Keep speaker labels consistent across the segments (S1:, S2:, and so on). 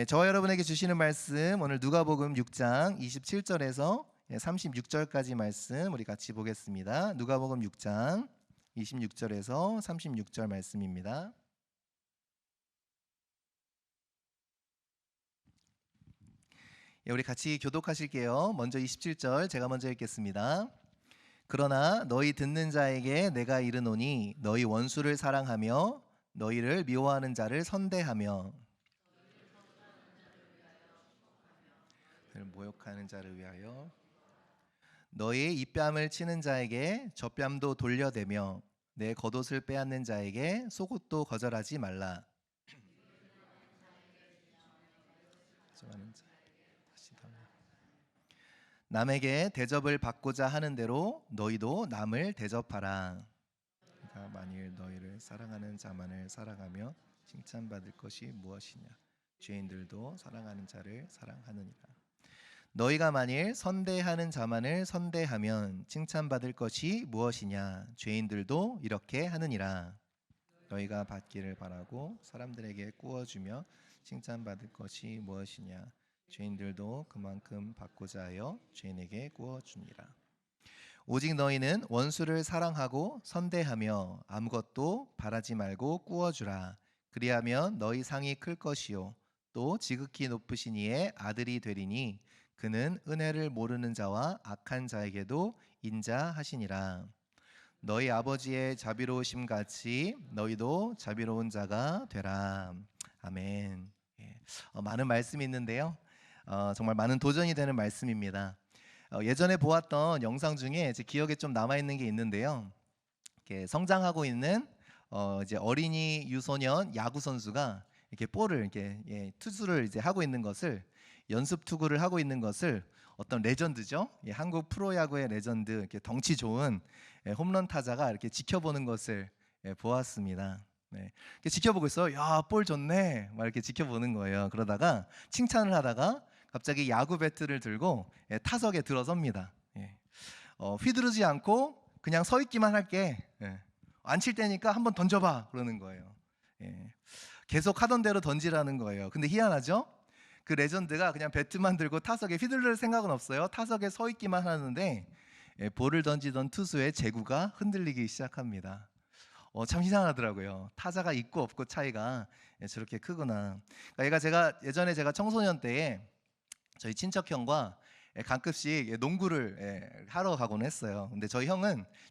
S1: 저와 여러분에게 주시는 말씀 오늘 누가복음 6장 27절에서 36절까지 말씀 우리 같이 보겠습니다. 누가복음 6장 26절에서 36절 말씀입니다. 우리 같이 교독하실게요. 먼저 27절 제가 먼저 읽겠습니다. 그러나 너희 듣는 자에게 내가 이르노니 너희 원수를 사랑하며 너희를 미워하는 자를 선대하며 모욕하는 자를 위하여 너희의 입뺨을 치는 자에게 젖뺨도 돌려대며 내 겉옷을 빼앗는 자에게 속옷도 거절하지 말라. 남에게 대접을 받고자 하는 대로 너희도 남을 대접하라. 그러니까 만일 너희를 사랑하는 자만을 사랑하며 칭찬받을 것이 무엇이냐? 죄인들도 사랑하는 자를 사랑하느니라. 너희가 만일 선대하는 자만을 선대하면 칭찬받을 것이 무엇이냐? 죄인들도 이렇게 하느니라. 너희가 받기를 바라고 사람들에게 꾸어주며 칭찬받을 것이 무엇이냐? 죄인들도 그만큼 받고자 하여 죄인에게 꾸어주니라. 오직 너희는 원수를 사랑하고 선대하며 아무것도 바라지 말고 꾸어주라. 그리하면 너희 상이 클 것이요 또 지극히 높으신 이의 아들이 되리니 그는 은혜를 모르는 자와 악한 자에게도 인자하시니라. 너희 아버지의 자비로우심 같이 너희도 자비로운 자가 되라. 아멘. 많은 말씀이 있는데요. 정말 많은 도전이 되는 말씀입니다. 예전에 보았던 영상 중에 제 기억에 좀 남아있는 게 있는데요. 이렇게 성장하고 있는 이제 어린이 유소년 야구 선수가 이렇게 볼을 이렇게 투수를 이제 하고 있는 것을 연습 투구를 하고 있는 것을 어떤 레전드죠. 한국 프로야구의 레전드, 이렇게 덩치 좋은 홈런 타자가 이렇게 지켜보는 것을 보았습니다. 이렇게 지켜보고 있어요. 야, 볼 좋네. 막 이렇게 지켜보는 거예요. 그러다가 칭찬을 하다가 갑자기 야구 배트를 들고 타석에 들어섭니다. 휘두르지 않고 그냥 서 있기만 할게. 안 칠 때니까 한번 던져봐 그러는 거예요. 계속 하던 대로 던지라는 거예요. 근데 희한하죠? 그 레전드가 그냥 배트만 들고 타석에 휘둘릴 생각은 없어요. 타석에 서 있기만 하는데 볼을 던지던 투수의 제구가 흔들리기 시작합니다. 참 이상하더라고요. 타자가 있고 없고 차이가 저렇게 크구나. 그러니까 제가 예전에 청소년 때에 저희 친척형과 가끔씩 농구를 하러 가곤 했어요. 근데 저희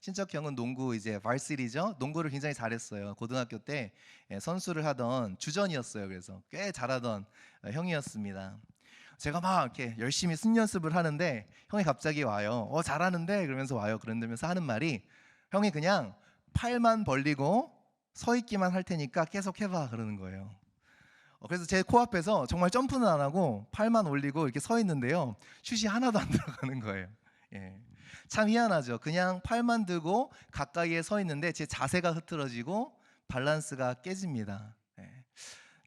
S1: 친척형은 농구 이제 발시리죠. 농구를 굉장히 잘했어요. 고등학교 때 선수를 하던 주전이었어요. 그래서 꽤 잘하던 형이었습니다. 제가 막 이렇게 열심히 승연습을 하는데 형이 갑자기 와요. 잘하는데 그러면서 와요. 그러면서 하는 말이 형이 그냥 팔만 벌리고 서 있기만 할 테니까 계속 해봐 그러는 거예요. 그래서 제 코앞에서 정말 점프는 안 하고 팔만 올리고 이렇게 서 있는데요. 슛이 하나도 안 들어가는 거예요. 참 희한하죠. 그냥 팔만 들고 가까이에 서 있는데 제 자세가 흐트러지고 밸런스가 깨집니다.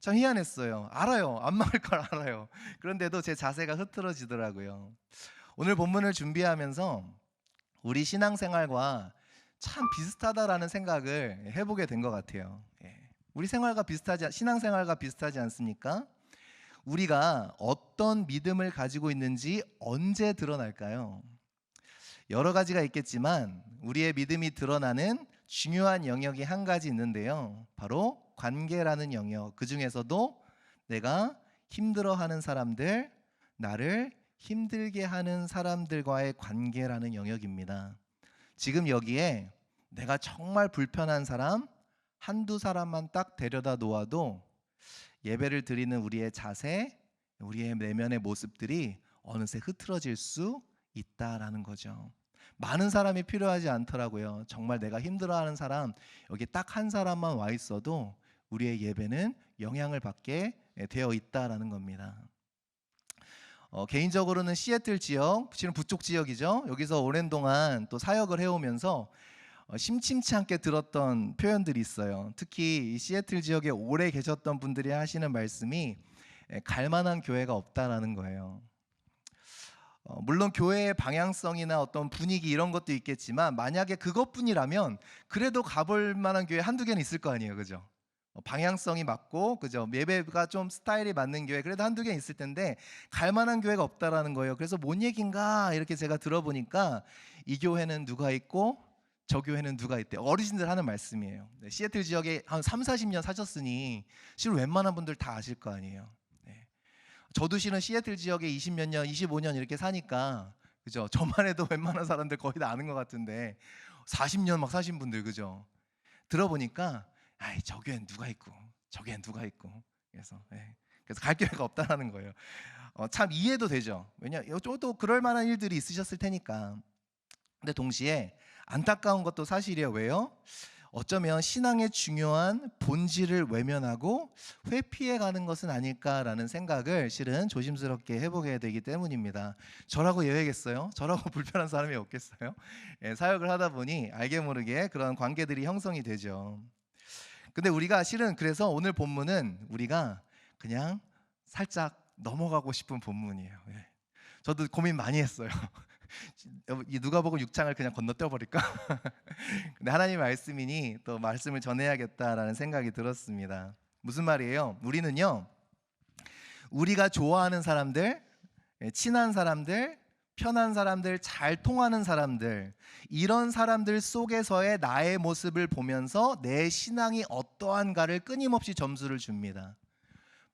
S1: 참 희한했어요. 알아요. 안 막을 걸 알아요. 그런데도 제 자세가 흐트러지더라고요. 오늘 본문을 준비하면서 우리 신앙생활과 참 비슷하다라는 생각을 해보게 된 것 같아요. 우리 신앙생활과 비슷하지 않습니까? 우리가 어떤 믿음을 가지고 있는지 언제 드러날까요? 여러 가지가 있겠지만 우리의 믿음이 드러나는 중요한 영역이 한 가지 있는데요. 바로 관계라는 영역. 그 중에서도 내가 힘들어하는 사람들, 나를 힘들게 하는 사람들과의 관계라는 영역입니다. 지금 여기에 내가 정말 불편한 사람 한두 사람만 딱 데려다 놓아도 예배를 드리는 우리의 자세, 우리의 내면의 모습들이 어느새 흐트러질 수 있다라는 거죠. 많은 사람이 필요하지 않더라고요. 정말 내가 힘들어하는 사람 여기 딱 한 사람만 와 있어도 우리의 예배는 영향을 받게 되어 있다라는 겁니다. 개인적으로는 시애틀 지역, 지금 북쪽 지역이죠. 여기서 오랜 동안 또 사역을 해오면서 심심치 않게 들었던 표현들이 있어요. 특히 이 시애틀 지역에 오래 계셨던 분들이 하시는 말씀이 갈만한 교회가 없다라는 거예요. 물론 교회의 방향성이나 어떤 분위기 이런 것도 있겠지만 만약에 그것뿐이라면 그래도 가볼 만한 교회 한두 개는 있을 거 아니에요. 그죠? 방향성이 맞고 그죠? 예배가 좀 스타일이 맞는 교회 그래도 한두 개 있을 텐데 갈 만한 교회가 없다라는 거예요. 그래서 뭔 얘긴가 이렇게 제가 들어보니까 이 교회는 누가 있고 저 교회는 누가 있대. 어르신들 하는 말씀이에요. 네, 시애틀 지역에 한 3, 40년 사셨으니 실은 웬만한 분들 다 아실 거 아니에요. 네. 저도 실은 시애틀 지역에 20몇 년, 25년 이렇게 사니까 그죠? 저만 해도 웬만한 사람들 거의 다 아는 것 같은데 40년 막 사신 분들 그죠? 들어보니까 아이 저 교회는 누가 있고 저 교회는 누가 있고 그래서 그래서 갈 교회가 없다라는 거예요. 참 이해도 되죠. 왜냐 또 그럴 만한 일들이 있으셨을 테니까. 근데 동시에 안타까운 것도 사실이에요. 왜요? 어쩌면 신앙의 중요한 본질을 외면하고 회피해가는 것은 아닐까라는 생각을 실은 조심스럽게 해보게 되기 때문입니다. 저라고 예외겠어요? 저라고 불편한 사람이 없겠어요? 사역을 하다 보니 알게 모르게 그런 관계들이 형성이 되죠. 근데 우리가 실은 그래서 오늘 본문은 우리가 그냥 살짝 넘어가고 싶은 본문이에요. 저도 고민 많이 했어요. 이 누가복음 6장을 그냥 건너뛰어 버릴까? 근데 하나님 말씀이니 또 말씀을 전해야겠다라는 생각이 들었습니다. 무슨 말이에요? 우리는요, 우리가 좋아하는 사람들, 친한 사람들, 편한 사람들, 잘 통하는 사람들, 이런 사람들 속에서의 나의 모습을 보면서 내 신앙이 어떠한가를 끊임없이 점수를 줍니다.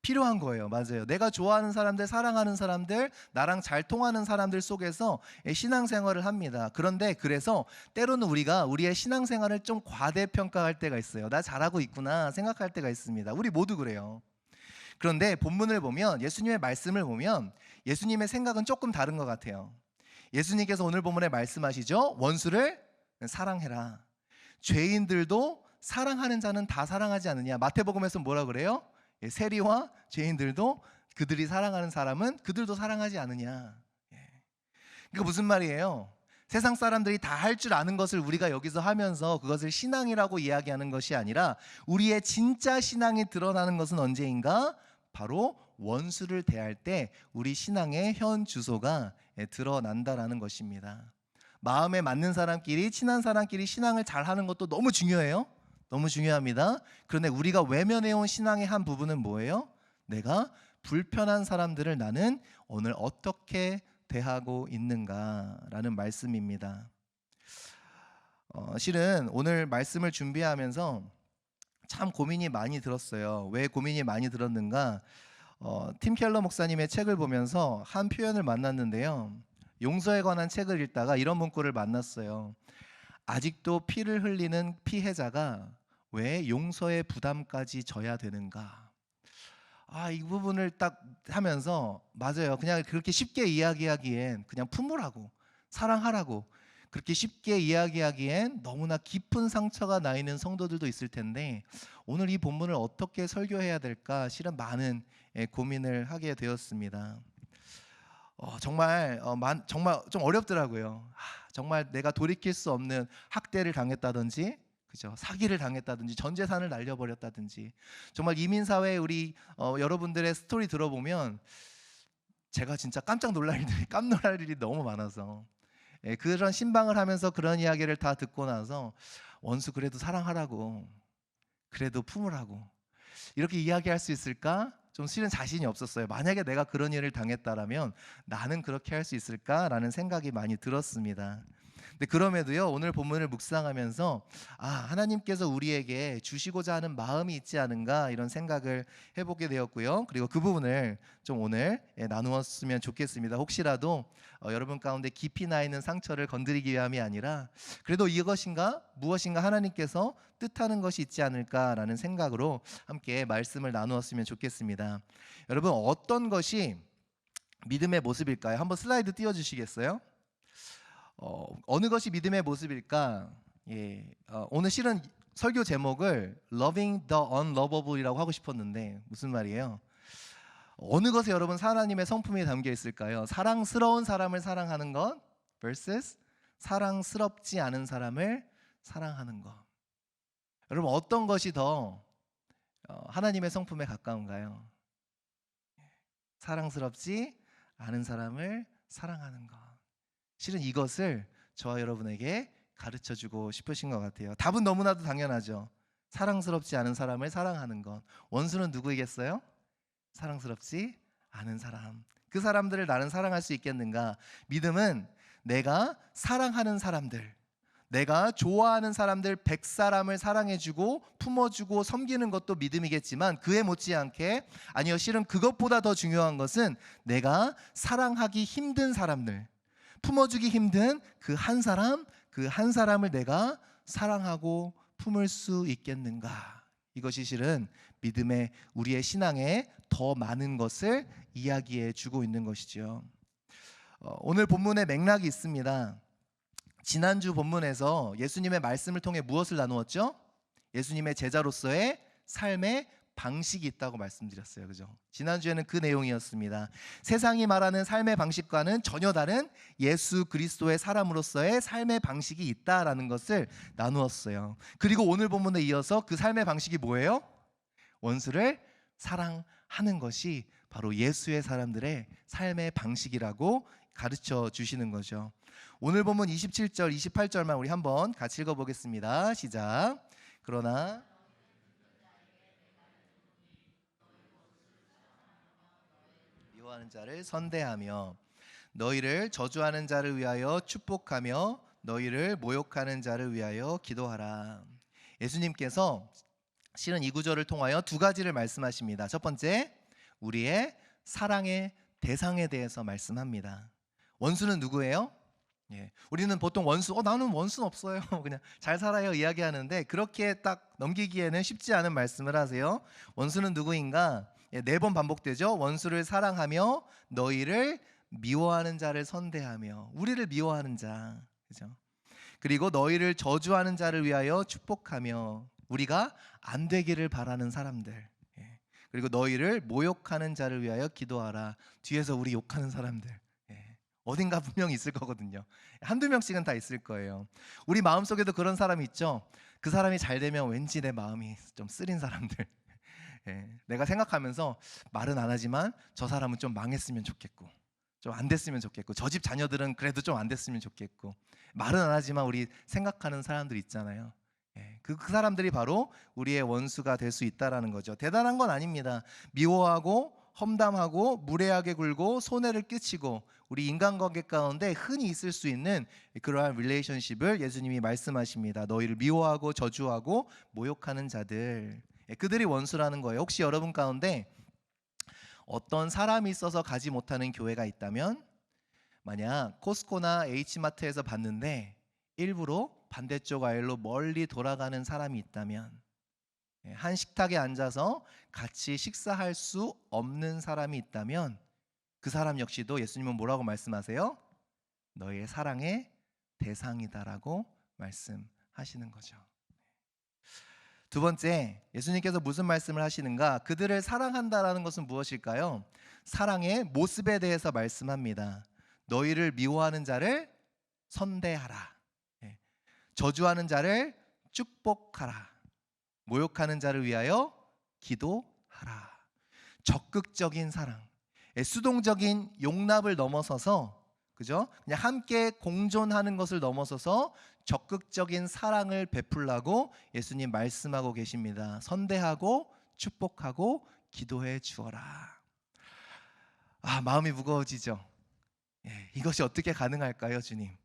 S1: 필요한 거예요. 맞아요. 내가 좋아하는 사람들, 사랑하는 사람들, 나랑 잘 통하는 사람들 속에서 신앙생활을 합니다. 그런데 그래서 때로는 우리가 우리의 신앙생활을 좀 과대평가할 때가 있어요. 나 잘하고 있구나 생각할 때가 있습니다. 우리 모두 그래요. 그런데 본문을 보면, 예수님의 말씀을 보면 예수님의 생각은 조금 다른 것 같아요. 예수님께서 오늘 본문에 말씀하시죠. 원수를 사랑해라. 죄인들도 사랑하는 자는 다 사랑하지 않느냐. 마태복음에서 뭐라 그래요? 세리와 죄인들도 그들이 사랑하는 사람은 그들도 사랑하지 않느냐. 그러니까 무슨 말이에요? 세상 사람들이 다 할 줄 아는 것을 우리가 여기서 하면서 그것을 신앙이라고 이야기하는 것이 아니라 우리의 진짜 신앙이 드러나는 것은 언제인가? 바로 원수를 대할 때 우리 신앙의 현 주소가 드러난다라는 것입니다. 마음에 맞는 사람끼리, 친한 사람끼리 신앙을 잘하는 것도 너무 중요해요. 너무 중요합니다. 그런데 우리가 외면해온 신앙의 한 부분은 뭐예요? 내가 불편한 사람들을 나는 오늘 어떻게 대하고 있는가라는 말씀입니다. 실은 오늘 말씀을 준비하면서 참 고민이 많이 들었어요. 왜 고민이 많이 들었는가? 팀 켈러 목사님의 책을 보면서 한 표현을 만났는데요. 용서에 관한 책을 읽다가 이런 문구를 만났어요. 아직도 피를 흘리는 피해자가 왜 용서의 부담까지 져야 되는가? 이 부분을 딱 하면서 맞아요. 그냥 그렇게 쉽게 이야기하기엔 그냥 품으라고, 사랑하라고 그렇게 쉽게 이야기하기엔 너무나 깊은 상처가 나 있는 성도들도 있을 텐데 오늘 이 본문을 어떻게 설교해야 될까 실은 많은 고민을 하게 되었습니다. 정말 좀 어렵더라고요. 정말 내가 돌이킬 수 없는 학대를 당했다든지, 그죠? 사기를 당했다든지, 전 재산을 날려버렸다든지, 정말 이민사회 우리 여러분들의 스토리 들어보면 제가 진짜 깜짝 놀랄 일이 너무 많아서 그런 신방을 하면서 그런 이야기를 다 듣고 나서 원수 그래도 사랑하라고, 그래도 품으라고 이렇게 이야기할 수 있을까? 좀 실은 자신이 없었어요. 만약에 내가 그런 일을 당했다라면 나는 그렇게 할 수 있을까라는 생각이 많이 들었습니다. 근데 그럼에도요, 오늘 본문을 묵상하면서 하나님께서 우리에게 주시고자 하는 마음이 있지 않은가 이런 생각을 해보게 되었고요. 그리고 그 부분을 좀 오늘 나누었으면 좋겠습니다. 혹시라도 여러분 가운데 깊이 나 있는 상처를 건드리기 위함이 아니라 그래도 이것인가 무엇인가 하나님께서 뜻하는 것이 있지 않을까라는 생각으로 함께 말씀을 나누었으면 좋겠습니다. 여러분, 어떤 것이 믿음의 모습일까요? 한번 슬라이드 띄워주시겠어요? 어느 것이 믿음의 모습일까? 오늘 실은 설교 제목을 Loving the Unlovable이라고 하고 싶었는데 무슨 말이에요? 어느 것에 여러분 하나님의 성품이 담겨 있을까요? 사랑스러운 사람을 사랑하는 것 vs 사랑스럽지 않은 사람을 사랑하는 것. 여러분, 어떤 것이 더 하나님의 성품에 가까운가요? 사랑스럽지 않은 사람을 사랑하는 것. 실은 이것을 저와 여러분에게 가르쳐주고 싶으신 것 같아요. 답은 너무나도 당연하죠. 사랑스럽지 않은 사람을 사랑하는 것. 원수는 누구이겠어요? 사랑스럽지 않은 사람. 그 사람들을 나는 사랑할 수 있겠는가? 믿음은 내가 사랑하는 사람들, 내가 좋아하는 사람들 100사람을 사랑해주고 품어주고 섬기는 것도 믿음이겠지만, 그에 못지않게, 아니요, 실은 그것보다 더 중요한 것은 내가 사랑하기 힘든 사람들, 품어주기 힘든 그 한 사람, 그 한 사람을 내가 사랑하고 품을 수 있겠는가? 이것이 실은 믿음의, 우리의 신앙에 더 많은 것을 이야기해 주고 있는 것이죠. 오늘 본문의 맥락이 있습니다. 지난주 본문에서 예수님의 말씀을 통해 무엇을 나누었죠? 예수님의 제자로서의 삶의 방식이 있다고 말씀드렸어요. 그죠? 지난주에는 그 내용이었습니다. 세상이 말하는 삶의 방식과는 전혀 다른 예수 그리스도의 사람으로서의 삶의 방식이 있다라는 것을 나누었어요. 그리고 오늘 본문에 이어서 그 삶의 방식이 뭐예요? 원수를 사랑하는 것이 바로 예수의 사람들의 삶의 방식이라고 가르쳐 주시는 거죠. 오늘 본문 27절, 28절만 우리 한번 같이 읽어보겠습니다. 시작. 그러나 미워하는 자를 선대하며 너희를 저주하는 자를 위하여 축복하며 너희를 모욕하는 자를 위하여 기도하라. 예수님께서 실은 이 구절을 통하여 두 가지를 말씀하십니다. 첫 번째, 우리의 사랑의 대상에 대해서 말씀합니다. 원수는 누구예요? 우리는 보통 원수, 나는 원수는 없어요, 그냥 잘 살아요 이야기하는데, 그렇게 딱 넘기기에는 쉽지 않은 말씀을 하세요. 원수는 누구인가? 4번 반복되죠. 원수를 사랑하며 너희를 미워하는 자를 선대하며, 우리를 미워하는 자, 그죠? 그리고 너희를 저주하는 자를 위하여 축복하며, 우리가 안 되기를 바라는 사람들. 그리고 너희를 모욕하는 자를 위하여 기도하라. 뒤에서 우리 욕하는 사람들 어딘가 분명히 있을 거거든요. 한두 명씩은 다 있을 거예요. 우리 마음속에도 그런 사람이 있죠. 그 사람이 잘 되면 왠지 내 마음이 좀 쓰린 사람들. 내가 생각하면서 말은 안 하지만 저 사람은 좀 망했으면 좋겠고, 좀 안 됐으면 좋겠고, 저 집 자녀들은 그래도 좀 안 됐으면 좋겠고, 말은 안 하지만 우리 생각하는 사람들 있잖아요. 그 사람들이 바로 우리의 원수가 될 수 있다는 거죠. 대단한 건 아닙니다. 미워하고 험담하고 무례하게 굴고 손해를 끼치고, 우리 인간관계 가운데 흔히 있을 수 있는 그러한 릴레이션십을 예수님이 말씀하십니다. 너희를 미워하고 저주하고 모욕하는 자들, 그들이 원수라는 거예요. 혹시 여러분 가운데 어떤 사람이 있어서 가지 못하는 교회가 있다면, 만약 코스코나 H마트에서 봤는데 일부러 반대쪽 아일로 멀리 돌아가는 사람이 있다면, 한 식탁에 앉아서 같이 식사할 수 없는 사람이 있다면, 그 사람 역시도 예수님은 뭐라고 말씀하세요? 너희의 사랑의 대상이다라고 말씀하시는 거죠. 두 번째, 예수님께서 무슨 말씀을 하시는가? 그들을 사랑한다라는 것은 무엇일까요? 사랑의 모습에 대해서 말씀합니다. 너희를 미워하는 자를 선대하라, 저주하는 자를 축복하라, 모욕하는 자를 위하여 기도하라. 적극적인 사랑, 수동적인 용납을 넘어서서, 그죠? 그냥 함께 공존하는 것을 넘어서서 적극적인 사랑을 베풀라고 예수님 말씀하고 계십니다. 선대하고 축복하고 기도해 주어라. 마음이 무거워지죠. 이것이 어떻게 가능할까요, 주님?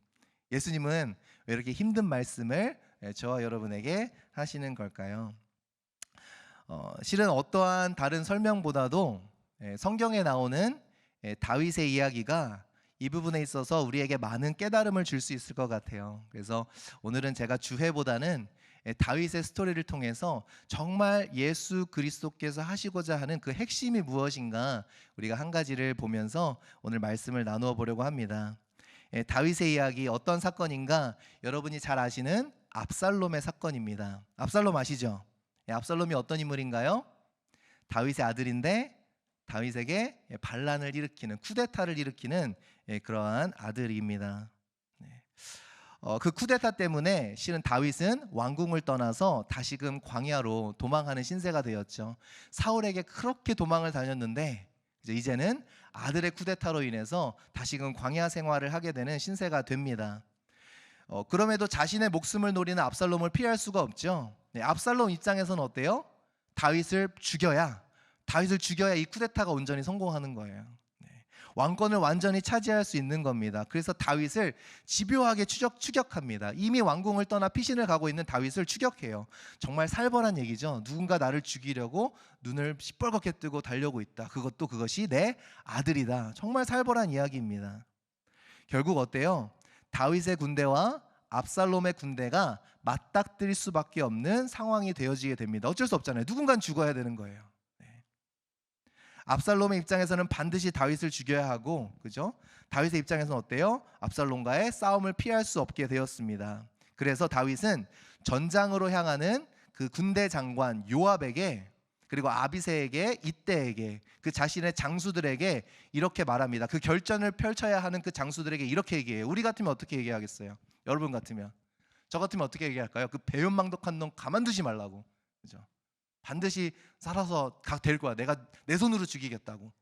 S1: 예수님은 왜 이렇게 힘든 말씀을 저와 여러분에게 하시는 걸까요? 실은 어떠한 다른 설명보다도 성경에 나오는 다윗의 이야기가 이 부분에 있어서 우리에게 많은 깨달음을 줄 수 있을 것 같아요. 그래서 오늘은 제가 주회보다는 다윗의 스토리를 통해서 정말 예수 그리스도께서 하시고자 하는 그 핵심이 무엇인가, 우리가 한 가지를 보면서 오늘 말씀을 나누어 보려고 합니다. 다윗의 이야기, 어떤 사건인가? 여러분이 잘 아시는 압살롬의 사건입니다. 압살롬 아시죠? 압살롬이 어떤 인물인가요? 다윗의 아들인데 다윗에게 반란을 일으키는, 쿠데타를 일으키는 그러한 아들입니다. 그 쿠데타 때문에 실은 다윗은 왕궁을 떠나서 다시금 광야로 도망하는 신세가 되었죠. 사울에게 그렇게 도망을 다녔는데 이제는 아들의 쿠데타로 인해서 다시금 광야 생활을 하게 되는 신세가 됩니다. 그럼에도 자신의 목숨을 노리는 압살롬을 피할 수가 없죠. 네, 압살롬 입장에서는 어때요? 다윗을 죽여야 이 쿠데타가 온전히 성공하는 거예요. 네, 왕권을 완전히 차지할 수 있는 겁니다. 그래서 다윗을 집요하게 추격합니다. 이미 왕궁을 떠나 피신을 가고 있는 다윗을 추격해요. 정말 살벌한 얘기죠. 누군가 나를 죽이려고 눈을 시뻘겋게 뜨고 달려고 있다. 그것이 내 아들이다. 정말 살벌한 이야기입니다. 결국 어때요? 다윗의 군대와 압살롬의 군대가 맞닥뜨릴 수밖에 없는 상황이 되어지게 됩니다. 어쩔 수 없잖아요. 누군가는 죽어야 되는 거예요. 네. 압살롬의 입장에서는 반드시 다윗을 죽여야 하고, 그죠? 다윗의 입장에서는 어때요? 압살롬과의 싸움을 피할 수 없게 되었습니다. 그래서 다윗은 전장으로 향하는 그 군대 장관 요압에게, 그리고 아비새에게, 이때에게, 그 자신의 장수들에게 이렇게 말합니다. 그 결전을 펼쳐야 하는 그 장수들에게 이렇게 얘기해요. 우리 같으면 어떻게 얘기하겠어요? 여러분 같으면, 저 같으면 어떻게 얘기할까요? 그 배은망덕한 놈 가만두지 말라고, 그죠? 반드시 살아서 될 거야. 내가 내 손으로 죽이겠다고.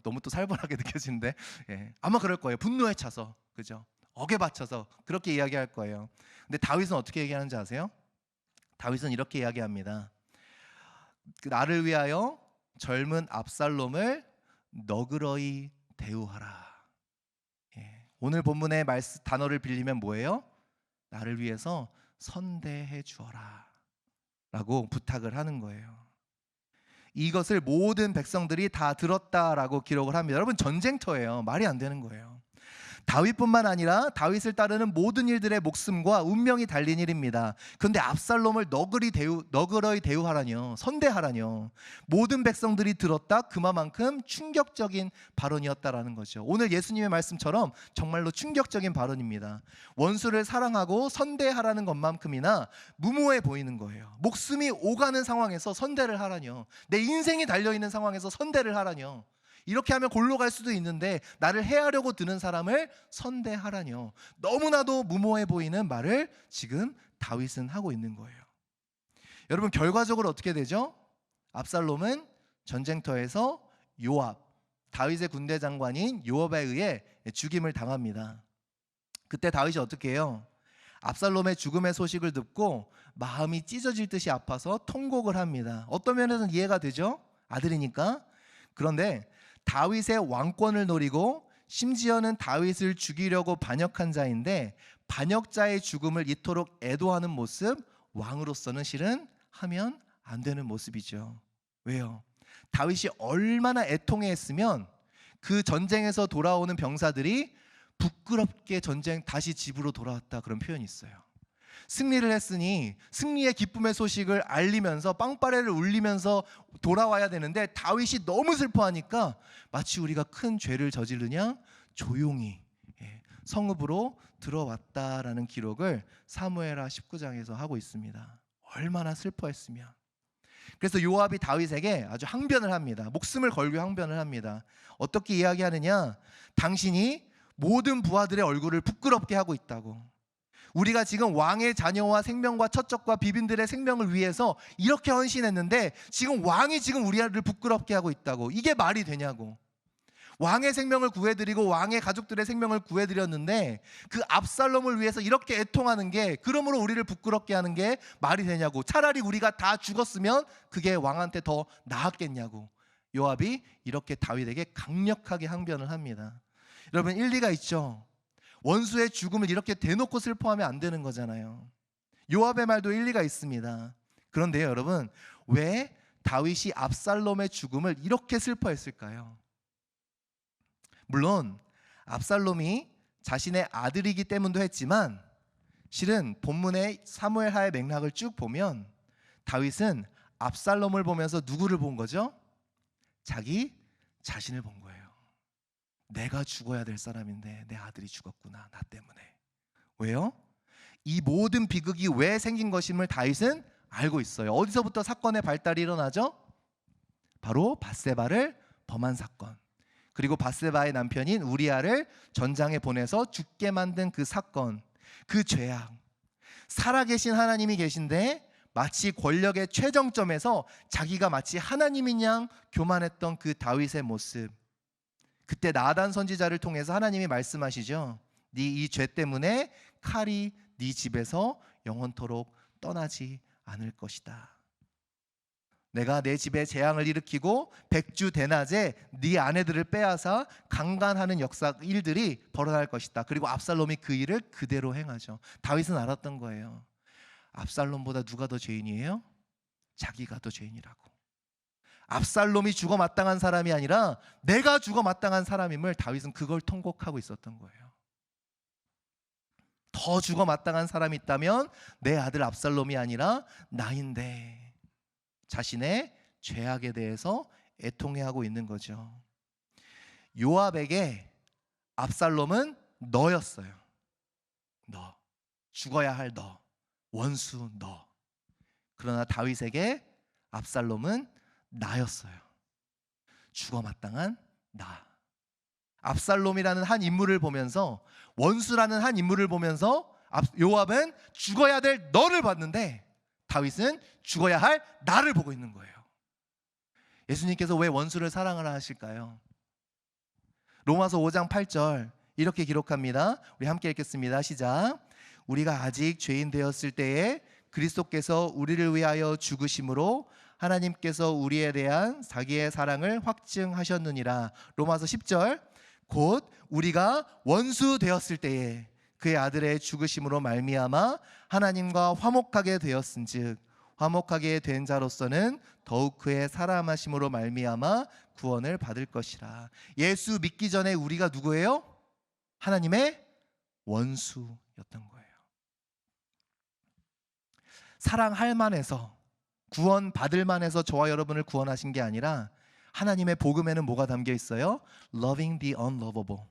S1: 너무 또 살벌하게 느껴지는데, 예. 아마 그럴 거예요. 분노에 차서, 그죠? 억에 받쳐서 그렇게 이야기할 거예요. 근데 다윗은 어떻게 얘기하는지 아세요? 다윗은 이렇게 이야기합니다. 나를 위하여 젊은 압살롬을 너그러이 대우하라. 예. 오늘 본문의 단어를 빌리면 뭐예요? 나를 위해서 선대해 주어라 라고 부탁을 하는 거예요. 이것을 모든 백성들이 다 들었다라고 기록을 합니다. 여러분, 전쟁터예요. 말이 안 되는 거예요. 다윗뿐만 아니라 다윗을 따르는 모든 일들의 목숨과 운명이 달린 일입니다. 그런데 압살롬을 너그러이 대우하라뇨, 선대하라뇨. 모든 백성들이 들었다. 그만큼 충격적인 발언이었다라는 거죠. 오늘 예수님의 말씀처럼 정말로 충격적인 발언입니다. 원수를 사랑하고 선대하라는 것만큼이나 무모해 보이는 거예요. 목숨이 오가는 상황에서 선대를 하라뇨. 내 인생이 달려있는 상황에서 선대를 하라뇨. 이렇게 하면 골로 갈 수도 있는데 나를 해하려고 드는 사람을 선대하라뇨. 너무나도 무모해 보이는 말을 지금 다윗은 하고 있는 거예요. 여러분, 결과적으로 어떻게 되죠? 압살롬은 전쟁터에서 다윗의 군대 장관인 요압에 의해 죽임을 당합니다. 그때 다윗이 어떻게 해요? 압살롬의 죽음의 소식을 듣고 마음이 찢어질 듯이 아파서 통곡을 합니다. 어떤 면에서는 이해가 되죠? 아들이니까. 그런데 다윗의 왕권을 노리고 심지어는 다윗을 죽이려고 반역한 자인데 반역자의 죽음을 이토록 애도하는 모습, 왕으로서는 실은 하면 안 되는 모습이죠. 왜요? 다윗이 얼마나 애통해했으면 그 전쟁에서 돌아오는 병사들이 부끄럽게 다시 집으로 돌아왔다, 그런 표현이 있어요. 승리를 했으니 승리의 기쁨의 소식을 알리면서 빵빠레를 울리면서 돌아와야 되는데 다윗이 너무 슬퍼하니까 마치 우리가 큰 죄를 저지르냐 조용히 성읍으로 들어왔다라는 기록을 사무엘하 19장에서 하고 있습니다. 얼마나 슬퍼했으면. 그래서 요압이 다윗에게 아주 항변을 합니다. 목숨을 걸고 항변을 합니다. 어떻게 이야기하느냐? 당신이 모든 부하들의 얼굴을 부끄럽게 하고 있다고. 우리가 지금 왕의 자녀와 생명과 처적과 비빈들의 생명을 위해서 이렇게 헌신했는데 지금 왕이 우리를 부끄럽게 하고 있다고. 이게 말이 되냐고. 왕의 생명을 구해드리고 왕의 가족들의 생명을 구해드렸는데 그 압살롬을 위해서 이렇게 애통하는 게, 그러므로 우리를 부끄럽게 하는 게 말이 되냐고. 차라리 우리가 다 죽었으면 그게 왕한테 더 나았겠냐고. 요압이 이렇게 다윗에게 강력하게 항변을 합니다. 여러분, 일리가 있죠. 원수의 죽음을 이렇게 대놓고 슬퍼하면 안 되는 거잖아요. 요압의 말도 일리가 있습니다. 그런데요, 여러분, 왜 다윗이 압살롬의 죽음을 이렇게 슬퍼했을까요? 물론 압살롬이 자신의 아들이기 때문도 했지만 실은 본문의 사무엘하의 맥락을 쭉 보면 다윗은 압살롬을 보면서 누구를 본 거죠? 자기 자신을 본 거예요. 내가 죽어야 될 사람인데 내 아들이 죽었구나, 나 때문에. 왜요? 이 모든 비극이 왜 생긴 것임을 다윗은 알고 있어요. 어디서부터 사건의 발달이 일어나죠? 바로 밧세바를 범한 사건, 그리고 밧세바의 남편인 우리아를 전장에 보내서 죽게 만든 그 사건, 그 죄악. 살아계신 하나님이 계신데 마치 권력의 최정점에서 자기가 마치 하나님인 양 교만했던 그 다윗의 모습. 그때 나단 선지자를 통해서 하나님이 말씀하시죠. 네 이 죄 때문에 칼이 네 집에서 영원토록 떠나지 않을 것이다. 내가 내 집에 재앙을 일으키고 백주 대낮에 네 아내들을 빼앗아 강간하는 일들이 벌어날 것이다. 그리고 압살롬이 그 일을 그대로 행하죠. 다윗은 알았던 거예요. 압살롬보다 누가 더 죄인이에요? 자기가 더 죄인이라고. 압살롬이 죽어 마땅한 사람이 아니라 내가 죽어 마땅한 사람임을 다윗은 그걸 통곡하고 있었던 거예요. 더 죽어 마땅한 사람이 있다면 내 아들 압살롬이 아니라 나인데, 자신의 죄악에 대해서 애통해하고 있는 거죠. 요압에게 압살롬은 너였어요. 너, 죽어야 할 너, 원수 너. 그러나 다윗에게 압살롬은 나였어요. 죽어 마땅한 나. 압살롬이라는 한 인물을 보면서, 원수라는 한 인물을 보면서 요압은 죽어야 될 너를 봤는데 다윗은 죽어야 할 나를 보고 있는 거예요. 예수님께서 왜 원수를 사랑하라 하실까요? 로마서 5장 8절 이렇게 기록합니다. 우리 함께 읽겠습니다. 시작. 우리가 아직 죄인 되었을 때에 그리스도께서 우리를 위하여 죽으심으로 하나님께서 우리에 대한 자기의 사랑을 확증하셨느니라. 로마서 10절 곧 우리가 원수 되었을 때에 그의 아들의 죽으심으로 말미암아 하나님과 화목하게 되었은즉 화목하게 된 자로서는 더욱 그의 사랑하심으로 말미암아 구원을 받을 것이라. 예수 믿기 전에 우리가 누구예요? 하나님의 원수였던 거예요. 사랑할 만해서, 구원 받을 만해서 저와 여러분을 구원하신 게 아니라 하나님의 복음에는 뭐가 담겨 있어요? Loving the unlovable.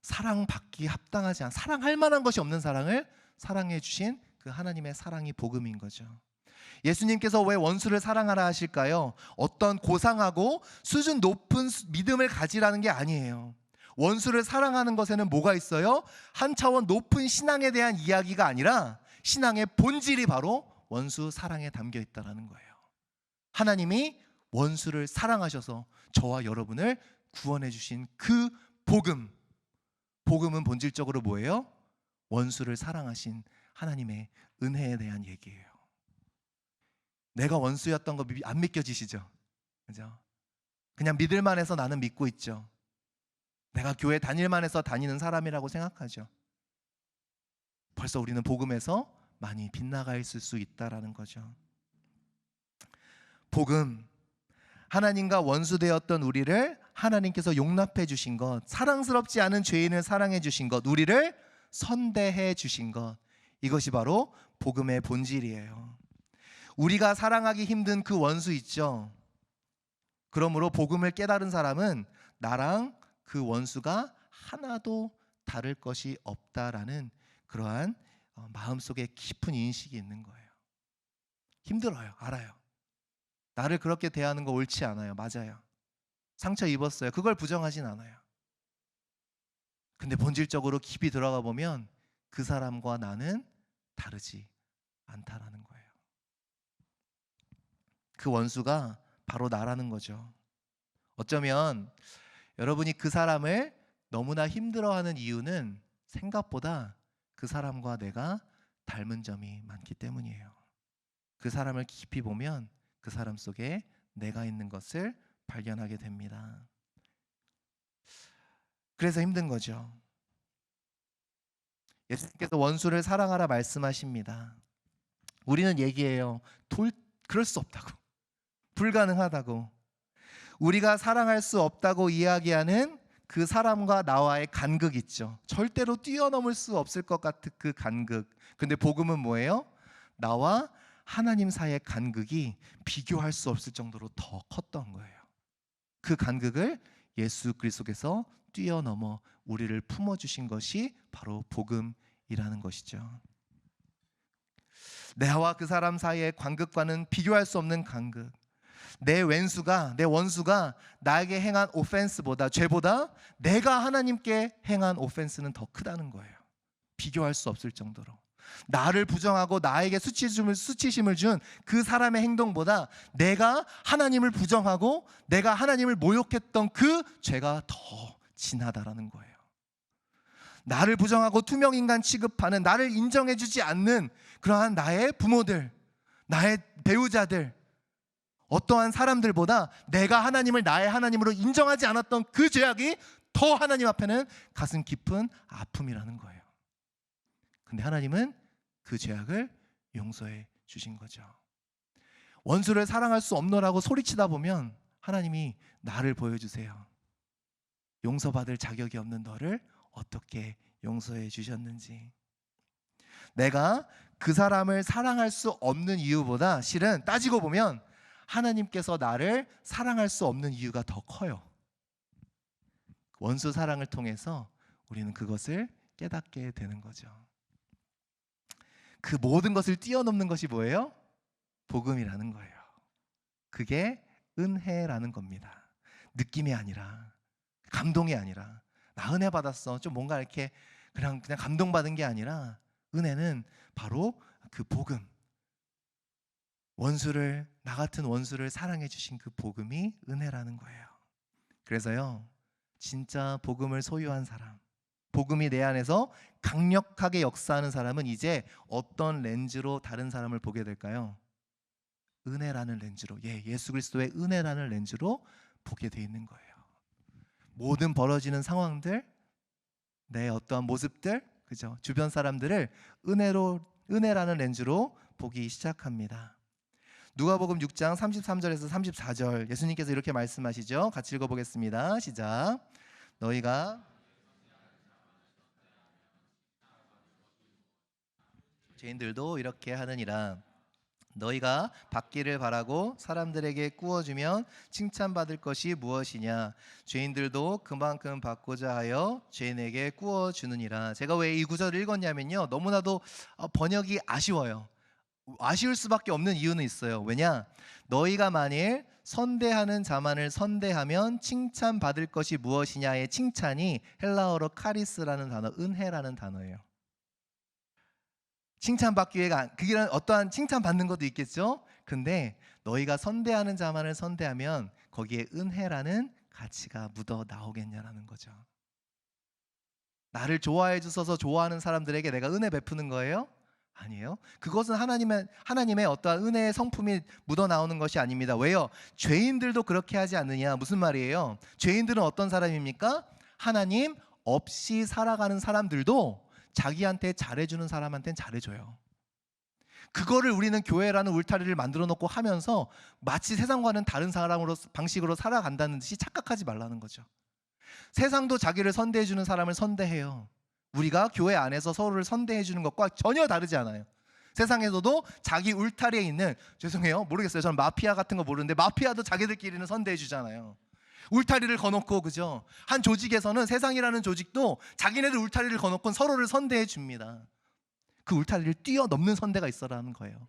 S1: 사랑받기 합당하지 않은, 사랑할 만한 것이 없는 사랑을 사랑해 주신 그 하나님의 사랑이 복음인 거죠. 예수님께서 왜 원수를 사랑하라 하실까요? 어떤 고상하고 수준 높은 믿음을 가지라는 게 아니에요. 원수를 사랑하는 것에는 뭐가 있어요? 한 차원 높은 신앙에 대한 이야기가 아니라 신앙의 본질이 바로 원수 사랑에 담겨 있다는 거예요. 하나님이 원수를 사랑하셔서 저와 여러분을 구원해 주신 그 복음. 복음은 본질적으로 뭐예요? 원수를 사랑하신 하나님의 은혜에 대한 얘기예요. 내가 원수였던 거 안 믿겨지시죠? 그죠? 그냥 믿을만 해서 나는 믿고 있죠. 내가 교회 다닐만 해서 다니는 사람이라고 생각하죠. 벌써 우리는 복음에서 많이 빗나가 있을 수 있다라는 거죠. 복음, 하나님과 원수되었던 우리를 하나님께서 용납해 주신 것, 사랑스럽지 않은 죄인을 사랑해 주신 것, 우리를 선대해 주신 것, 이것이 바로 복음의 본질이에요. 우리가 사랑하기 힘든 그 원수 있죠. 그러므로 복음을 깨달은 사람은 나랑 그 원수가 하나도 다를 것이 없다라는 그러한 마음속에 깊은 인식이 있는 거예요. 힘들어요. 알아요. 나를 그렇게 대하는 거 옳지 않아요. 맞아요. 상처 입었어요. 그걸 부정하진 않아요. 근데 본질적으로 깊이 들어가 보면 그 사람과 나는 다르지 않다라는 거예요. 그 원수가 바로 나라는 거죠. 어쩌면 여러분이 그 사람을 너무나 힘들어하는 이유는 생각보다 그 사람과 내가 닮은 점이 많기 때문이에요. 그 사람을 깊이 보면 그 사람 속에 내가 있는 것을 발견하게 됩니다. 그래서 힘든 거죠. 예수님께서 원수를 사랑하라 말씀하십니다. 우리는 얘기해요. 그럴 수 없다고. 불가능하다고. 우리가 사랑할 수 없다고 이야기하는 그 사람과 나와의 간극 있죠. 절대로 뛰어넘을 수 없을 것 같은 그 간극. 근데 복음은 뭐예요? 나와 하나님 사이의 간극이 비교할 수 없을 정도로 더 컸던 거예요. 그 간극을 예수 그리스도께서 뛰어넘어 우리를 품어주신 것이 바로 복음이라는 것이죠. 나와 그 사람 사이의 간극과는 비교할 수 없는 간극. 내 원수가 나에게 행한 오펜스보다, 죄보다 내가 하나님께 행한 오펜스는 더 크다는 거예요. 비교할 수 없을 정도로. 나를 부정하고 나에게 수치심을 준 그 사람의 행동보다 내가 하나님을 부정하고 내가 하나님을 모욕했던 그 죄가 더 진하다라는 거예요. 나를 부정하고 투명인간 취급하는, 나를 인정해주지 않는 그러한 나의 부모들, 나의 배우자들, 어떠한 사람들보다 내가 하나님을 나의 하나님으로 인정하지 않았던 그 죄악이 더 하나님 앞에는 가슴 깊은 아픔이라는 거예요. 근데 하나님은 그 죄악을 용서해 주신 거죠. 원수를 사랑할 수 없노라고 소리치다 보면 하나님이 나를 보여주세요. 용서받을 자격이 없는 너를 어떻게 용서해 주셨는지. 내가 그 사람을 사랑할 수 없는 이유보다 실은 따지고 보면 하나님께서 나를 사랑할 수 없는 이유가 더 커요. 원수 사랑을 통해서 우리는 그것을 깨닫게 되는 거죠. 그 모든 것을 뛰어넘는 것이 뭐예요? 복음이라는 거예요. 그게 은혜라는 겁니다. 느낌이 아니라, 감동이 아니라, 나 은혜 받았어, 좀 뭔가 이렇게 그냥 감동받은 게 아니라, 은혜는 바로 그 복음, 원수를, 나 같은 원수를 사랑해 주신 그 복음이 은혜라는 거예요. 그래서요, 진짜 복음을 소유한 사람, 복음이 내 안에서 강력하게 역사하는 사람은 이제 어떤 렌즈로 다른 사람을 보게 될까요? 은혜라는 렌즈로, 예수 그리스도의 은혜라는 렌즈로 보게 돼 있는 거예요. 모든 벌어지는 상황들, 내 어떠한 모습들, 그죠? 주변 사람들을 은혜라는 렌즈로 보기 시작합니다. 누가복음 6장 33절에서 34절, 예수님께서 이렇게 말씀하시죠. 같이 읽어보겠습니다. 시작. 너희가 죄인들도 이렇게 하느니라. 너희가 받기를 바라고 사람들에게 구워주면 칭찬받을 것이 무엇이냐? 죄인들도 그만큼 받고자 하여 죄인에게 구워주느니라. 제가 왜 이 구절을 읽었냐면요, 너무나도 번역이 아쉬워요. 아쉬울 수밖에 없는 이유는 있어요. 왜냐? 너희가 만일 선대하는 자만을 선대하면 칭찬받을 것이 무엇이냐의 칭찬이 헬라어로 카리스라는 단어, 은혜라는 단어예요. 칭찬받기 위해, 그게 어떠한 칭찬받는 것도 있겠죠. 근데 너희가 선대하는 자만을 선대하면 거기에 은혜라는 가치가 묻어 나오겠냐라는 거죠. 나를 좋아해 주셔서 좋아하는 사람들에게 내가 은혜 베푸는 거예요? 아니에요. 그것은 하나님의 어떠한 은혜의 성품이 묻어 나오는 것이 아닙니다. 왜요? 죄인들도 그렇게 하지 않느냐. 무슨 말이에요? 죄인들은 어떤 사람입니까? 하나님 없이 살아가는 사람들도 자기한테 잘해주는 사람한테는 잘해줘요. 그거를 우리는 교회라는 울타리를 만들어 놓고 하면서 마치 세상과는 다른 사람으로, 방식으로 살아간다는 듯이 착각하지 말라는 거죠. 세상도 자기를 선대해주는 사람을 선대해요. 우리가 교회 안에서 서로를 선대해주는 것과 전혀 다르지 않아요. 세상에서도 자기 울타리에 있는, 죄송해요, 모르겠어요, 저는 마피아 같은 거 모르는데 마피아도 자기들끼리는 선대해주잖아요. 울타리를 거놓고, 그죠? 한 조직에서는, 세상이라는 조직도 자기네들 울타리를 거놓고 서로를 선대해 줍니다. 그 울타리를 뛰어넘는 선대가 있어라는 거예요.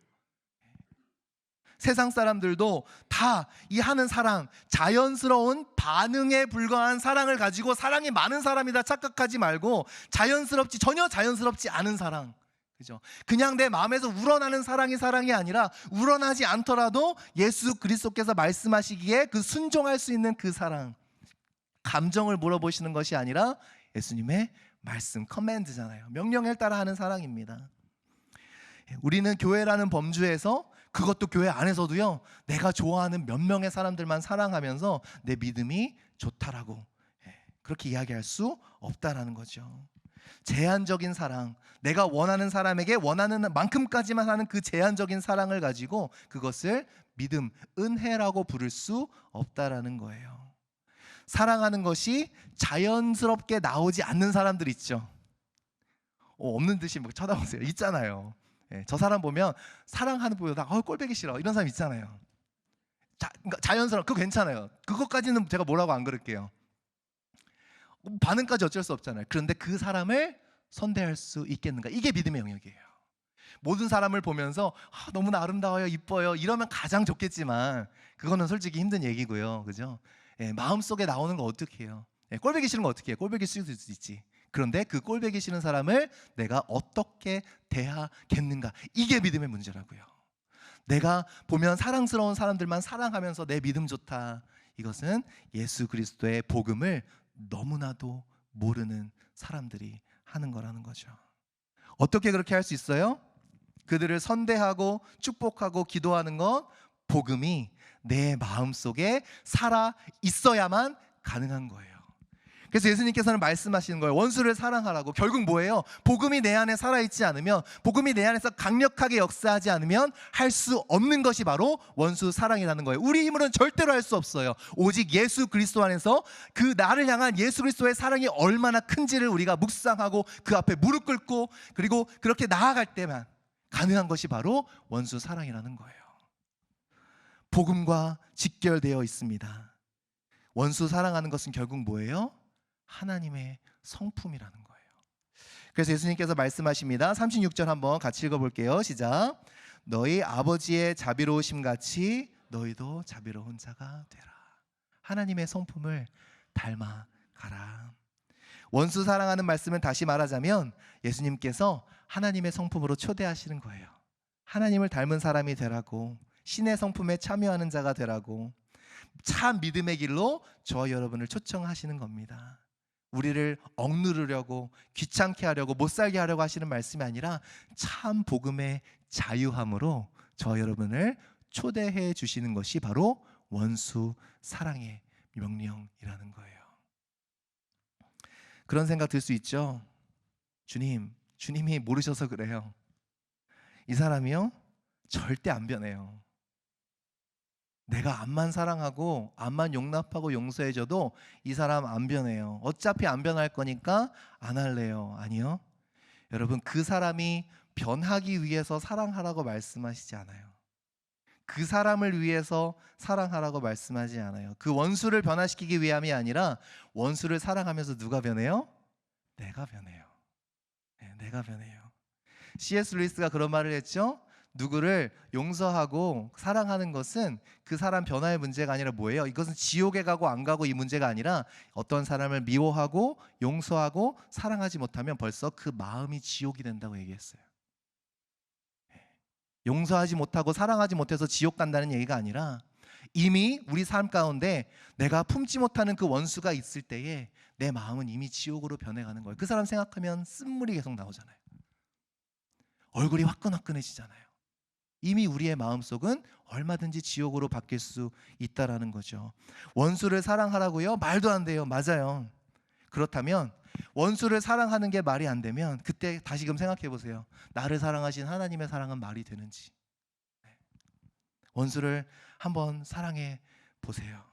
S1: 세상 사람들도 다 이 하는 사랑, 자연스러운 반응에 불과한 사랑을 가지고 사랑이 많은 사람이다 착각하지 말고, 전혀 자연스럽지 않은 사랑, 그죠? 그냥 내 마음에서 우러나는 사랑이 아니라, 우러나지 않더라도 예수 그리스도께서 말씀하시기에 그 순종할 수 있는 그 사랑, 감정을 물어보시는 것이 아니라 예수님의 말씀, 커맨드잖아요. 명령에 따라 하는 사랑입니다. 우리는 교회라는 범주에서, 그것도 교회 안에서도요, 내가 좋아하는 몇 명의 사람들만 사랑하면서 내 믿음이 좋다라고 그렇게 이야기할 수 없다라는 거죠. 제한적인 사랑, 내가 원하는 사람에게 원하는 만큼까지만 하는 그 제한적인 사랑을 가지고 그것을 믿음, 은혜라고 부를 수 없다라는 거예요. 사랑하는 것이 자연스럽게 나오지 않는 사람들 있죠. 없는 듯이 막 쳐다보세요. 있잖아요. 저 사람 보면 사랑하는 보여다 꼴보기 싫어, 이런 사람 있잖아요. 그러니까 자연스러워, 그거 괜찮아요. 그것까지는 제가 뭐라고 안 그럴게요. 반응까지 어쩔 수 없잖아요. 그런데 그 사람을 선대할 수 있겠는가? 이게 믿음의 영역이에요. 모든 사람을 보면서 너무나 아름다워요, 이뻐요, 이러면 가장 좋겠지만 그거는 솔직히 힘든 얘기고요, 그죠? 마음속에 나오는 거 어떻게 해요? 꼴보기 싫은 거 어떻게 해요? 꼴보기 싫을 수도 있지. 그런데 그 꼴보기 싫은 사람을 내가 어떻게 대하겠는가? 이게 믿음의 문제라고요. 내가 보면 사랑스러운 사람들만 사랑하면서 내 믿음 좋다, 이것은 예수 그리스도의 복음을 너무나도 모르는 사람들이 하는 거라는 거죠. 어떻게 그렇게 할 수 있어요? 그들을 선대하고 축복하고 기도하는 건 복음이 내 마음속에 살아 있어야만 가능한 거예요. 그래서 예수님께서는 말씀하시는 거예요. 원수를 사랑하라고. 결국 뭐예요? 복음이 내 안에 살아있지 않으면, 복음이 내 안에서 강력하게 역사하지 않으면 할 수 없는 것이 바로 원수 사랑이라는 거예요. 우리 힘으로는 절대로 할 수 없어요. 오직 예수 그리스도 안에서 그 나를 향한 예수 그리스도의 사랑이 얼마나 큰지를 우리가 묵상하고 그 앞에 무릎 꿇고 그리고 그렇게 나아갈 때만 가능한 것이 바로 원수 사랑이라는 거예요. 복음과 직결되어 있습니다. 원수 사랑하는 것은 결국 뭐예요? 하나님의 성품이라는 거예요. 그래서 예수님께서 말씀하십니다. 36절 한번 같이 읽어볼게요. 시작. 너희 아버지의 자비로우심 같이 너희도 자비로운 자가 되라. 하나님의 성품을 닮아가라. 원수 사랑하는 말씀은 다시 말하자면 예수님께서 하나님의 성품으로 초대하시는 거예요. 하나님을 닮은 사람이 되라고, 신의 성품에 참여하는 자가 되라고, 참 믿음의 길로 저와 여러분을 초청하시는 겁니다. 우리를 억누르려고, 귀찮게 하려고, 못살게 하려고 하시는 말씀이 아니라 참 복음의 자유함으로 저와 여러분을 초대해 주시는 것이 바로 원수 사랑의 명령이라는 거예요. 그런 생각 들 수 있죠. 주님이 모르셔서 그래요. 이 사람이요 절대 안 변해요. 내가 암만 사랑하고 암만 용납하고 용서해줘도 이 사람 안 변해요. 어차피 안 변할 거니까 안 할래요. 아니요. 여러분, 그 사람이 변하기 위해서 사랑하라고 말씀하시지 않아요. 그 사람을 위해서 사랑하라고 말씀하지 않아요. 그 원수를 변화시키기 위함이 아니라 원수를 사랑하면서 누가 변해요? 내가 변해요. 네, 내가 변해요. C.S. 루이스가 그런 말을 했죠. 누구를 용서하고 사랑하는 것은 그 사람 변화의 문제가 아니라 뭐예요? 이것은 지옥에 가고 안 가고 이 문제가 아니라 어떤 사람을 미워하고 용서하고 사랑하지 못하면 벌써 그 마음이 지옥이 된다고 얘기했어요. 용서하지 못하고 사랑하지 못해서 지옥 간다는 얘기가 아니라 이미 우리 삶 가운데 내가 품지 못하는 그 원수가 있을 때에 내 마음은 이미 지옥으로 변해가는 거예요. 그 사람 생각하면 쓴물이 계속 나오잖아요. 얼굴이 화끈화끈해지잖아요. 이미 우리의 마음속은 얼마든지 지옥으로 바뀔 수 있다라는 거죠. 원수를 사랑하라고요? 말도 안 돼요. 맞아요. 그렇다면 원수를 사랑하는 게 말이 안 되면 그때 다시금 생각해 보세요. 나를 사랑하신 하나님의 사랑은 말이 되는지. 원수를 한번 사랑해 보세요.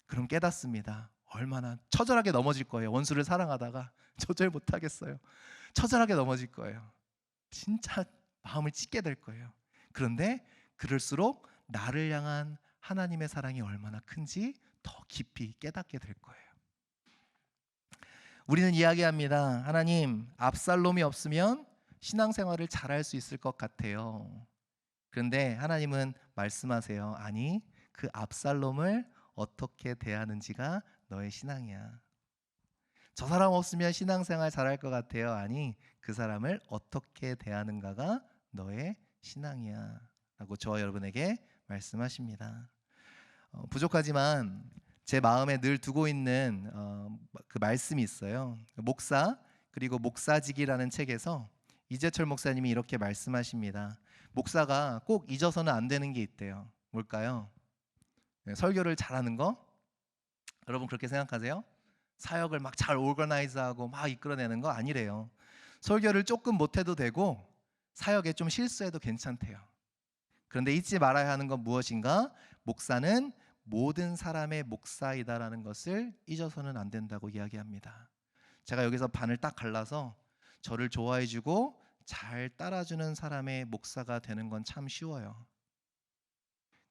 S1: 그럼 깨닫습니다. 얼마나 처절하게 넘어질 거예요. 원수를 사랑하다가 조절 못하겠어요. 처절하게 넘어질 거예요. 진짜 마음을 찢게 될 거예요. 그런데 그럴수록 나를 향한 하나님의 사랑이 얼마나 큰지 더 깊이 깨닫게 될 거예요. 우리는 이야기합니다. 하나님, 압살롬이 없으면 신앙생활을 잘할 수 있을 것 같아요. 그런데 하나님은 말씀하세요. 아니, 그 압살롬을 어떻게 대하는지가 너의 신앙이야. 저 사람 없으면 신앙생활 잘할 것 같아요. 아니, 그 사람을 어떻게 대하는가가 너의 신앙이야 라고 저와 여러분에게 말씀하십니다. 부족하지만 제 마음에 늘 두고 있는 그 말씀이 있어요. 목사 그리고 목사직이라는 책에서 이재철 목사님이 이렇게 말씀하십니다. 목사가 꼭 잊어서는 안 되는 게 있대요. 뭘까요? 설교를 잘하는 거? 여러분 그렇게 생각하세요? 사역을 막 잘 오거나이즈하고 막 이끌어내는 거 아니래요. 설교를 조금 못해도 되고 사역에 좀 실수해도 괜찮대요. 그런데 잊지 말아야 하는 건 무엇인가? 목사는 모든 사람의 목사이다라는 것을 잊어서는 안 된다고 이야기합니다. 제가 여기서 반을 딱 갈라서 저를 좋아해주고 잘 따라주는 사람의 목사가 되는 건 참 쉬워요.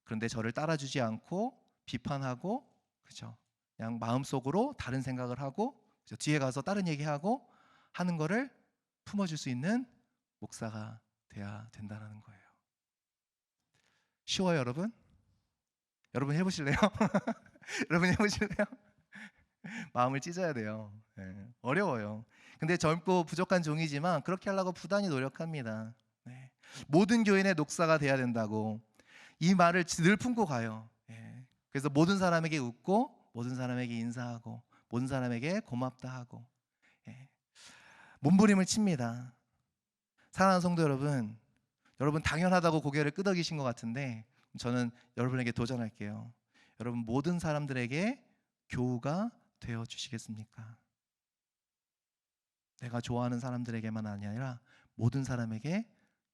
S1: 그런데 저를 따라주지 않고 비판하고, 그죠? 그냥 마음속으로 다른 생각을 하고 그죠? 뒤에 가서 다른 얘기하고 하는 거를 품어줄 수 있는 목사가 돼야 된다는 거예요. 쉬워요, 여러분? 여러분 해보실래요? 여러분 해보실래요? 마음을 찢어야 돼요. 네, 어려워요. 근데 젊고 부족한 종이지만 그렇게 하려고 부단히 노력합니다. 네. 모든 교인의 목사가 돼야 된다고 이 말을 늘 품고 가요. 네. 그래서 모든 사람에게 웃고 모든 사람에게 인사하고 모든 사람에게 고맙다 하고 네. 몸부림을 칩니다. 사랑하는 성도 여러분, 여러분 당연하다고 고개를 끄덕이신 것 같은데 저는 여러분에게 도전할게요. 여러분 모든 사람들에게 교우가 되어 주시겠습니까? 내가 좋아하는 사람들에게만 아니라 모든 사람에게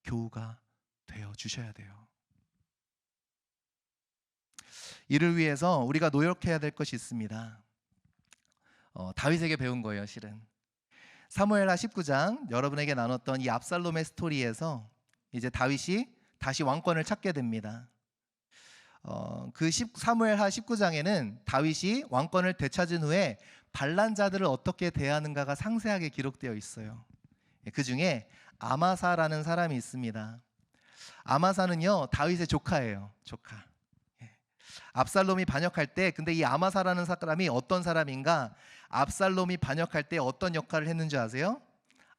S1: 교우가 되어 주셔야 돼요. 이를 위해서 우리가 노력해야 될 것이 있습니다. 다윗에게 배운 거예요, 실은. 사무엘하 19장 여러분에게 나눴던 이 압살롬의 스토리에서 이제 다윗이 다시 왕권을 찾게 됩니다. 사무엘하 19장에는 다윗이 왕권을 되찾은 후에 반란자들을 어떻게 대하는가가 상세하게 기록되어 있어요. 그 중에 아마사라는 사람이 있습니다. 아마사는요 다윗의 조카예요. 조카. 압살롬이 반역할 때, 근데 이 아마사라는 사람이 어떤 사람인가? 압살롬이 반역할 때 어떤 역할을 했는지 아세요?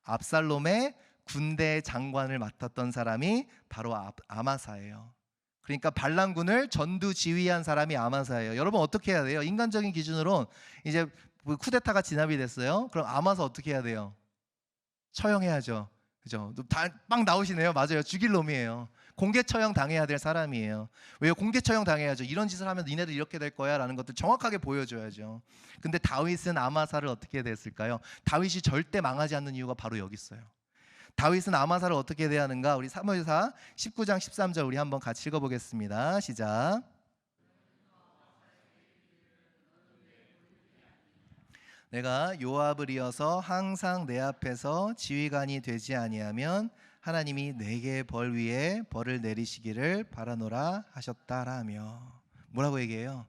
S1: 압살롬의 군대 장관을 맡았던 사람이 바로 아마사예요. 그러니까 반란군을 전두 지휘한 사람이 아마사예요. 여러분 어떻게 해야 돼요? 인간적인 기준으로 이제 쿠데타가 진압이 됐어요. 그럼 아마사 어떻게 해야 돼요? 처형해야죠. 그죠? 막 나오시네요. 맞아요. 죽일 놈이에요. 공개 처형 당해야 될 사람이에요. 왜요? 공개 처형 당해야죠. 이런 짓을 하면 니네들 이렇게 될 거야 라는 것들 정확하게 보여줘야죠. 근데 다윗은 아마사를 어떻게 됐을까요? 다윗이 절대 망하지 않는 이유가 바로 여기 있어요. 다윗은 아마사를 어떻게 대하는가? 우리 사무엘하 19장 13절 우리 한번 같이 읽어보겠습니다. 시작. 내가 요압을 이어서 항상 내 앞에서 지휘관이 되지 아니하면 하나님이 내게 벌 위에 벌을 내리시기를 바라노라 하셨다라며. 뭐라고 얘기해요?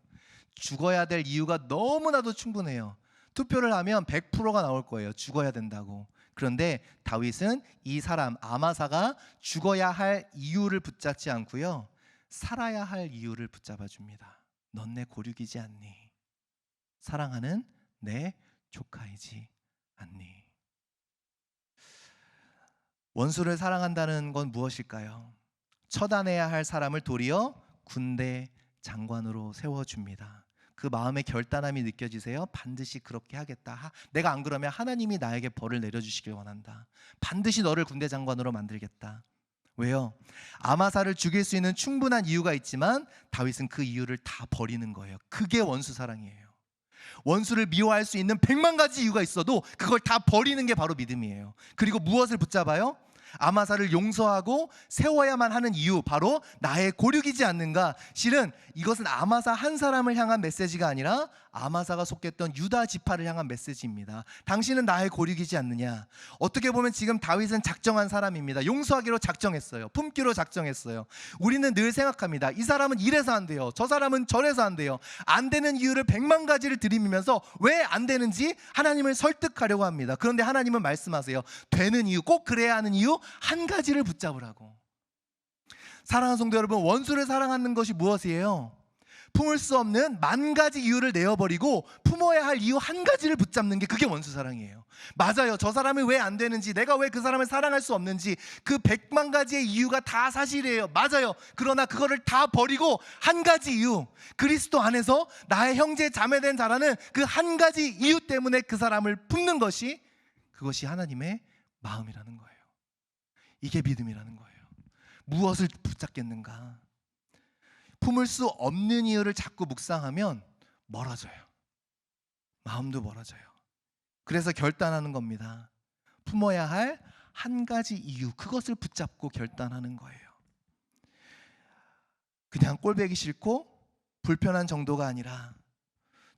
S1: 죽어야 될 이유가 너무나도 충분해요. 투표를 하면 100%가 나올 거예요. 죽어야 된다고. 그런데 다윗은 이 사람 아마사가 죽어야 할 이유를 붙잡지 않고요, 살아야 할 이유를 붙잡아 줍니다. 넌 내 고륙이지 않니? 사랑하는 내 조카이지 않니? 원수를 사랑한다는 건 무엇일까요? 처단해야 할 사람을 도리어 군대 장관으로 세워줍니다. 그 마음의 결단함이 느껴지세요? 반드시 그렇게 하겠다. 내가 안 그러면 하나님이 나에게 벌을 내려주시길 원한다. 반드시 너를 군대 장관으로 만들겠다. 왜요? 아마사를 죽일 수 있는 충분한 이유가 있지만 다윗은 그 이유를 다 버리는 거예요. 그게 원수 사랑이에요. 원수를 미워할 수 있는 100만 가지 이유가 있어도 그걸 다 버리는 게 바로 믿음이에요. 그리고 무엇을 붙잡아요? 아마사를 용서하고 세워야만 하는 이유, 바로 나의 고륙이지 않는가? 실은 이것은 아마사 한 사람을 향한 메시지가 아니라 아마사가 속했던 유다 지파를 향한 메시지입니다. 당신은 나의 고륙이지 않느냐? 어떻게 보면 지금 다윗은 작정한 사람입니다. 용서하기로 작정했어요. 품기로 작정했어요. 우리는 늘 생각합니다. 이 사람은 이래서 안 돼요. 저 사람은 저래서 안 돼요. 안 되는 이유를 100만 가지를 들이밀면서 왜 안 되는지 하나님을 설득하려고 합니다. 그런데 하나님은 말씀하세요. 되는 이유, 꼭 그래야 하는 이유 한 가지를 붙잡으라고. 사랑하는 성도 여러분, 원수를 사랑하는 것이 무엇이에요? 품을 수 없는 만 가지 이유를 내어버리고 품어야 할 이유 한 가지를 붙잡는 게, 그게 원수 사랑이에요. 맞아요. 저 사람이 왜 안 되는지, 내가 왜 그 사람을 사랑할 수 없는지, 그 100만 가지의 이유가 다 사실이에요. 맞아요. 그러나 그거를 다 버리고 한 가지 이유, 그리스도 안에서 나의 형제 자매된 자라는 그 한 가지 이유 때문에 그 사람을 품는 것이, 그것이 하나님의 마음이라는 거예요. 이게 믿음이라는 거예요. 무엇을 붙잡겠는가? 품을 수 없는 이유를 자꾸 묵상하면 멀어져요. 마음도 멀어져요. 그래서 결단하는 겁니다. 품어야 할 한 가지 이유, 그것을 붙잡고 결단하는 거예요. 그냥 꼴보기 싫고 불편한 정도가 아니라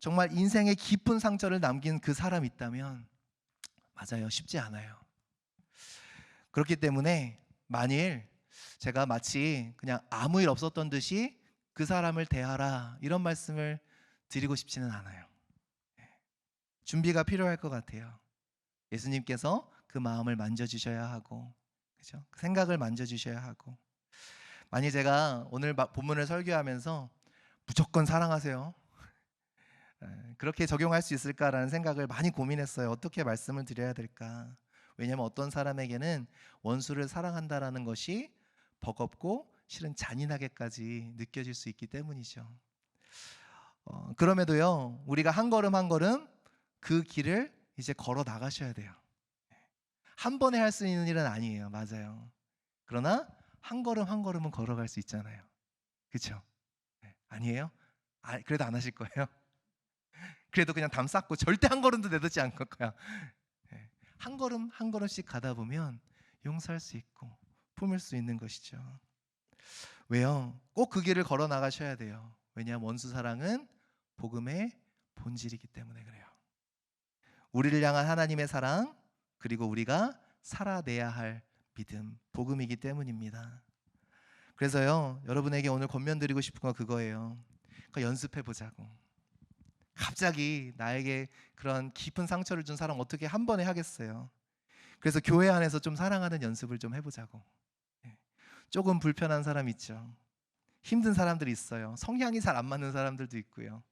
S1: 정말 인생의 깊은 상처를 남긴 그 사람이 있다면, 맞아요, 쉽지 않아요. 그렇기 때문에 만일 제가 마치 그냥 아무 일 없었던 듯이 그 사람을 대하라, 이런 말씀을 드리고 싶지는 않아요. 준비가 필요할 것 같아요. 예수님께서 그 마음을 만져주셔야 하고, 그죠? 그 생각을 만져주셔야 하고. 만일 제가 오늘 본문을 설교하면서 무조건 사랑하세요, 그렇게 적용할 수 있을까라는 생각을 많이 고민했어요. 어떻게 말씀을 드려야 될까? 왜냐하면 어떤 사람에게는 원수를 사랑한다라는 것이 버겁고 실은 잔인하게까지 느껴질 수 있기 때문이죠. 그럼에도요, 우리가 한 걸음 한 걸음 그 길을 이제 걸어 나가셔야 돼요. 한 번에 할 수 있는 일은 아니에요. 맞아요. 그러나 한 걸음 한 걸음은 걸어갈 수 있잖아요. 그렇죠? 아니에요? 그래도 안 하실 거예요? 그래도 그냥 담 쌓고 절대 한 걸음도 내딛지 않을 거야. 한 걸음 한 걸음씩 가다 보면 용서할 수 있고 품을 수 있는 것이죠. 왜요? 꼭 그 길을 걸어 나가셔야 돼요. 왜냐하면 원수 사랑은 복음의 본질이기 때문에 그래요. 우리를 향한 하나님의 사랑, 그리고 우리가 살아내야 할 믿음, 복음이기 때문입니다. 그래서요, 여러분에게 오늘 권면드리고 싶은 건 그거예요. 그러니까 연습해 보자고. 갑자기 나에게 그런 깊은 상처를 준 사람 어떻게 한 번에 하겠어요? 그래서 교회 안에서 좀 사랑하는 연습을 좀 해보자고. 조금 불편한 사람 있죠. 힘든 사람들이 있어요. 성향이 잘 안 맞는 사람들도 있고요.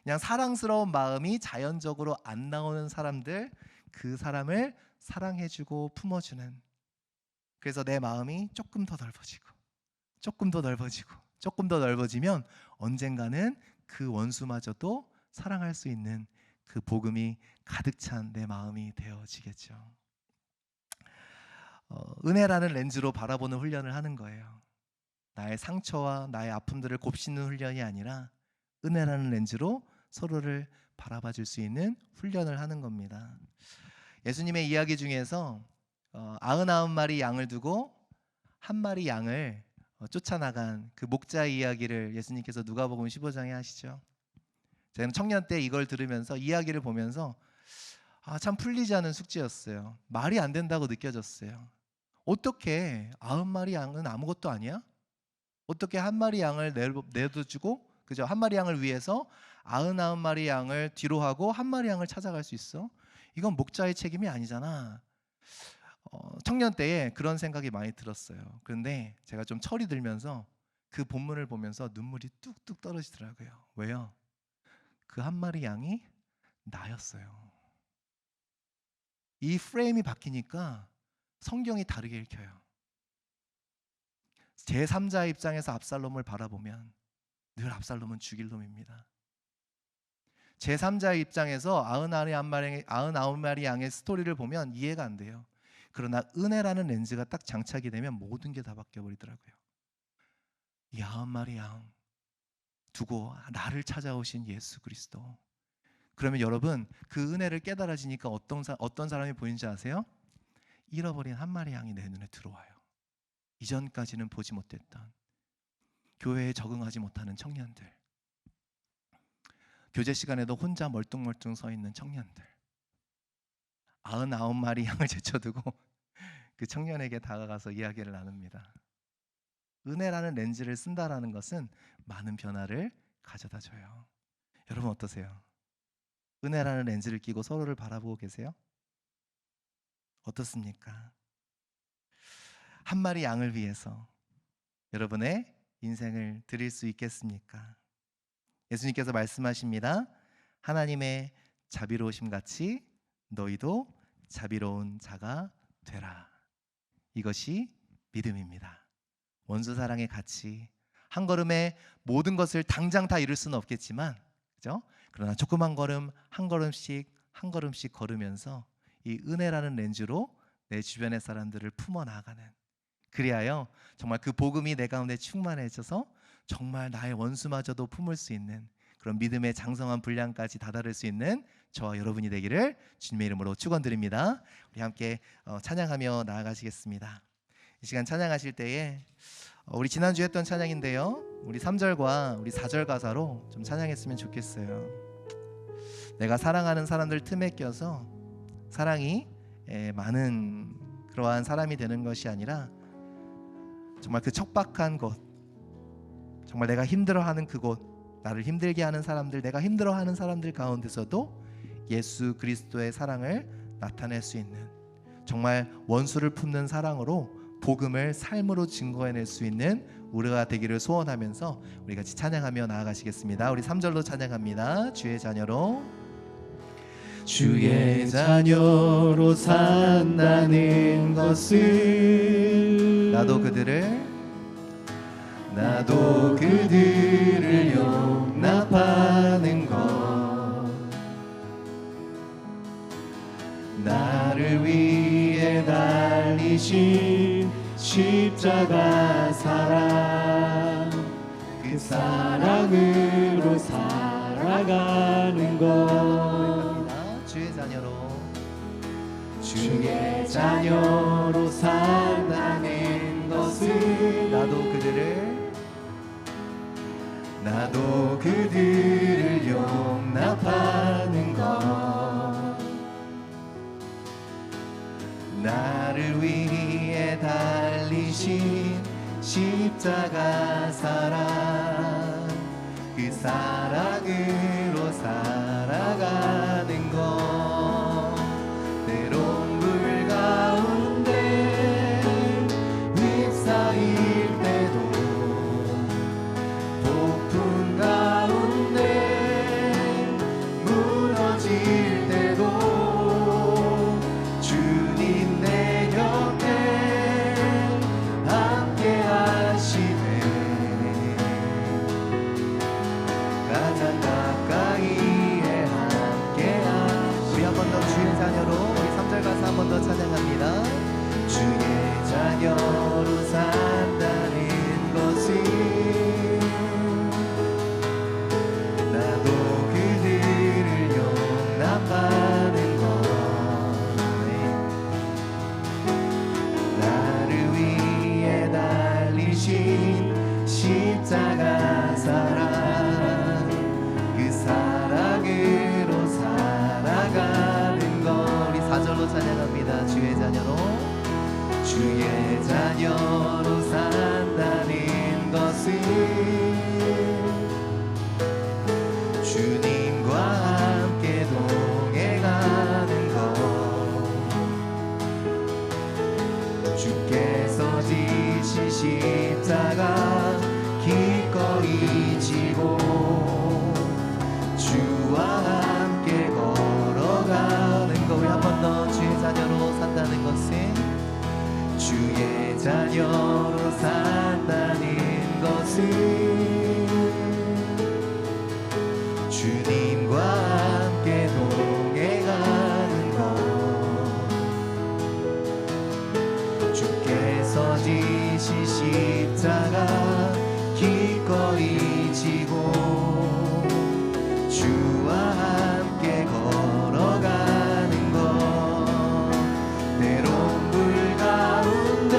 S1: 그냥 사랑스러운 마음이 자연적으로 안 나오는 사람들, 그 사람을 사랑해주고 품어주는, 그래서 내 마음이 조금 더 넓어지고 조금 더 넓어지고 조금 더 넓어지면 언젠가는 그 원수마저도 사랑할 수 있는 그 복음이 가득 찬 내 마음이 되어지겠죠. 은혜라는 렌즈로 바라보는 훈련을 하는 거예요. 나의 상처와 나의 아픔들을 곱씹는 훈련이 아니라 은혜라는 렌즈로 서로를 바라봐 줄 수 있는 훈련을 하는 겁니다. 예수님의 이야기 중에서 99마리 양을 두고 한 마리 양을 쫓아나간 그 목자의 이야기를 예수님께서 누가복음 15장에 하시죠. 저는 청년 때 이걸 들으면서 이야기를 보면서 참 풀리지 않은 숙제였어요. 말이 안 된다고 느껴졌어요. 어떻게 90마리 양은 아무것도 아니야? 어떻게 한 마리 양을 내둬주고, 그죠? 한 마리 양을 위해서 99마리 양을 뒤로 하고 한 마리 양을 찾아갈 수 있어? 이건 목자의 책임이 아니잖아. 청년 때에 그런 생각이 많이 들었어요. 그런데 제가 좀 철이 들면서 그 본문을 보면서 눈물이 뚝뚝 떨어지더라고요. 왜요? 그 한 마리 양이 나였어요. 이 프레임이 바뀌니까 성경이 다르게 읽혀요. 제3자의 입장에서 압살롬을 바라보면 늘 압살롬은 죽일 놈입니다. 제3자의 입장에서 99마리 양의 스토리를 보면 이해가 안 돼요. 그러나 은혜라는 렌즈가 딱 장착이 되면 모든 게 다 바뀌어버리더라고요. 이 90마리 양 두고 나를 찾아오신 예수 그리스도. 그러면 여러분, 그 은혜를 깨달아지니까 어떤 사람이 보이는지 아세요? 잃어버린 한 마리 양이 내 눈에 들어와요. 이전까지는 보지 못했던, 교회에 적응하지 못하는 청년들, 교제 시간에도 혼자 멀뚱멀뚱 서 있는 청년들, 99마리 양을 제쳐두고 그 청년에게 다가가서 이야기를 나눕니다. 은혜라는 렌즈를 쓴다라는 것은 많은 변화를 가져다 줘요. 여러분 어떠세요? 은혜라는 렌즈를 끼고 서로를 바라보고 계세요? 어떻습니까? 한 마리 양을 위해서 여러분의 인생을 드릴 수 있겠습니까? 예수님께서 말씀하십니다. 하나님의 자비로우심 같이 너희도 자비로운 자가 되라. 이것이 믿음입니다. 원수 사랑의 가치, 한 걸음에 모든 것을 당장 다 이룰 수는 없겠지만, 그죠? 그러나 조그만 걸음 한 걸음씩 한 걸음씩 걸으면서 이 은혜라는 렌즈로 내 주변의 사람들을 품어 나가는, 그리하여 정말 그 복음이 내 가운데 충만해져서 정말 나의 원수마저도 품을 수 있는 그런 믿음의 장성한 분량까지 다다를 수 있는 저와 여러분이 되기를 주님의 이름으로 축원드립니다. 우리 함께 찬양하며 나아가시겠습니다. 이 시간 찬양하실 때에 우리 지난주에 했던 찬양인데요, 우리 3절과 우리 4절 가사로 좀 찬양했으면 좋겠어요. 내가 사랑하는 사람들 틈에 껴서 사랑이 많은 그러한 사람이 되는 것이 아니라 정말 그 척박한 곳, 정말 내가 힘들어하는 그곳, 나를 힘들게 하는 사람들, 내가 힘들어하는 사람들 가운데서도 예수 그리스도의 사랑을 나타낼 수 있는, 정말 원수를 품는 사랑으로 복음을 삶으로 증거해낼 수 있는 우리가 되기를 소원하면서 우리 같이 찬양하며 나아가시겠습니다. 우리 3절로 찬양합니다. 주의 자녀로,
S2: 주의 자녀로 산다는 것을
S1: 나도 그들을
S2: 용납하는 것, 나를 위해 위에 달리신 십자가 사랑, 그 사랑으로 살아가는 것.
S1: 주의 자녀로
S2: 주의 자녀로 산다는 것은 나도 그들을 용납하는 것.
S1: 나를 위해 달리신 십자가 사랑, 그 사랑으로 살아가는 것. 때론 불 가운데 휩싸일 때도, 폭풍 가운데 무너질 때도 주님 내 곁에 함께 하시네. 가장 가까이에 함께 하시네. 우리 한 번 더 주의 자녀로 우리 3절 가사 한 번 더 찬양합니다. 주의 자녀로 산다는 것은 나도 그들을 용납하는 것. 네. 나를 위해 달리신 십자가 사랑, 그 사랑으로 살아가는 것. 우리 4절로 찬양합니다. 주의 자녀로 산다는 것은 주님과 함께 동행하는 것. 주께서 지신 십자가 기꺼이 지고 주와 함께 걸어가는 것. 우리 한 번 더 주의 자녀로 산다는 것은 주의 자녀로 산다는 것은 주님과 함께 동행하는 것. 주께서 지신 십자가 기꺼이 지고 주와 함께 걸어가는 것. 때론 불 가운데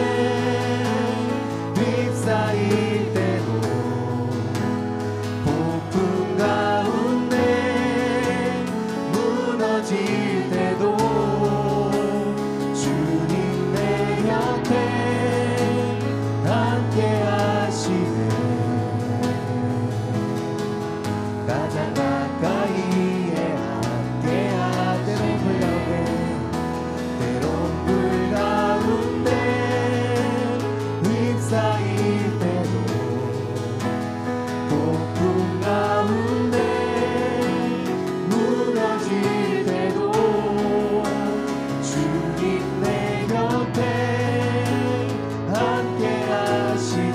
S1: 휩싸일 때도, 폭풍 가운데 무너질 때도 주님 내 곁에 함께 하시네. 가장 가까이에 함께 하시네. 때론 불 가운데 휩싸일 때도, 폭풍 가운데 무너질 때도 주님 내 곁에 함께 하시네.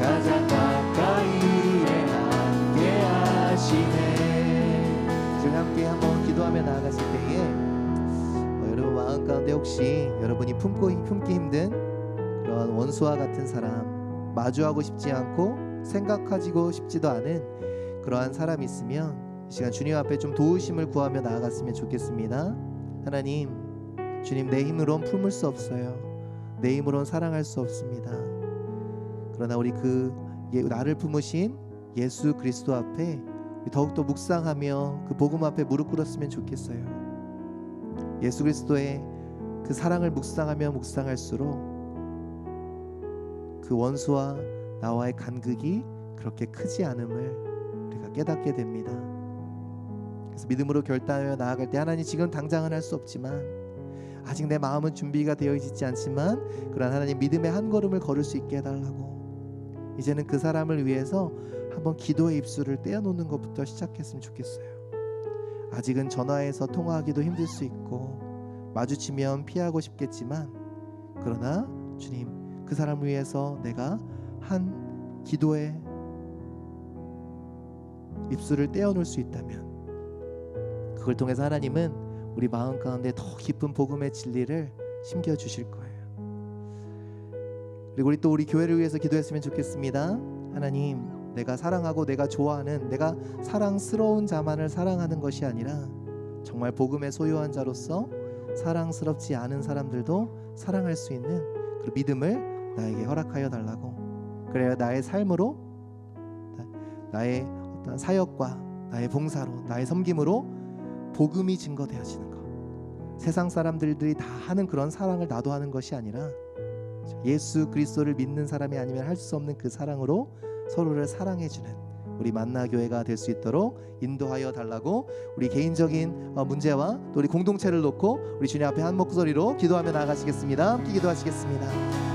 S1: 가장 가까이에 함께 하시네. 지금 함께 한번 기도하며 나아갔을 때에 여러분 마음 가운데 혹시 여러분이 품기 힘든 그런 원수와 같은 사람, 마주하고 싶지 않고 생각하지고 싶지도 않은 그러한 사람이 있으면 이 시간 주님 앞에 좀 도우심을 구하며 나아갔으면 좋겠습니다. 하나님, 주님 내 힘으로는 품을 수 없어요. 내 힘으로는 사랑할 수 없습니다. 그러나 우리 나를 품으신 예수 그리스도 앞에 더욱더 묵상하며 그 복음 앞에 무릎 꿇었으면 좋겠어요. 예수 그리스도의 그 사랑을 묵상할수록 그 원수와 나와의 간극이 그렇게 크지 않음을 우리가 깨닫게 됩니다. 그래서 믿음으로 결단하며 나아갈 때 하나님, 지금 당장은 할 수 없지만, 아직 내 마음은 준비가 되어 있지 않지만, 그러나 하나님 믿음의 한 걸음을 걸을 수 있게 해달라고, 이제는 그 사람을 위해서 한번 기도의 입술을 떼어놓는 것부터 시작했으면 좋겠어요. 아직은 전화해서 통화하기도 힘들 수 있고 마주치면 피하고 싶겠지만, 그러나 주님, 그 사람을 위해서 내가 한 기도의 입술을 떼어놓을 수 있다면, 그걸 통해서 하나님은 우리 마음 가운데 더 깊은 복음의 진리를 심겨주실 거예요. 그리고 우리 교회를 위해서 기도했으면 좋겠습니다. 하나님, 내가 사랑하고 내가 좋아하는, 내가 사랑스러운 자만을 사랑하는 것이 아니라 정말 복음의 소유한 자로서 사랑스럽지 않은 사람들도 사랑할 수 있는 그 믿음을 나에게 허락하여 달라고. 그래야 나의 삶으로, 나의 어떤 사역과 나의 봉사로, 나의 섬김으로 복음이 증거되어지는 것. 세상 사람들이 다 하는 그런 사랑을 나도 하는 것이 아니라 예수 그리스도를 믿는 사람이 아니면 할 수 없는 그 사랑으로 서로를 사랑해주는 우리 만나교회가 될 수 있도록 인도하여 달라고, 우리 개인적인 문제와 또 우리 공동체를 놓고 우리 주님 앞에 한 목소리로 기도하며 나아가시겠습니다. 함께 기도하시겠습니다.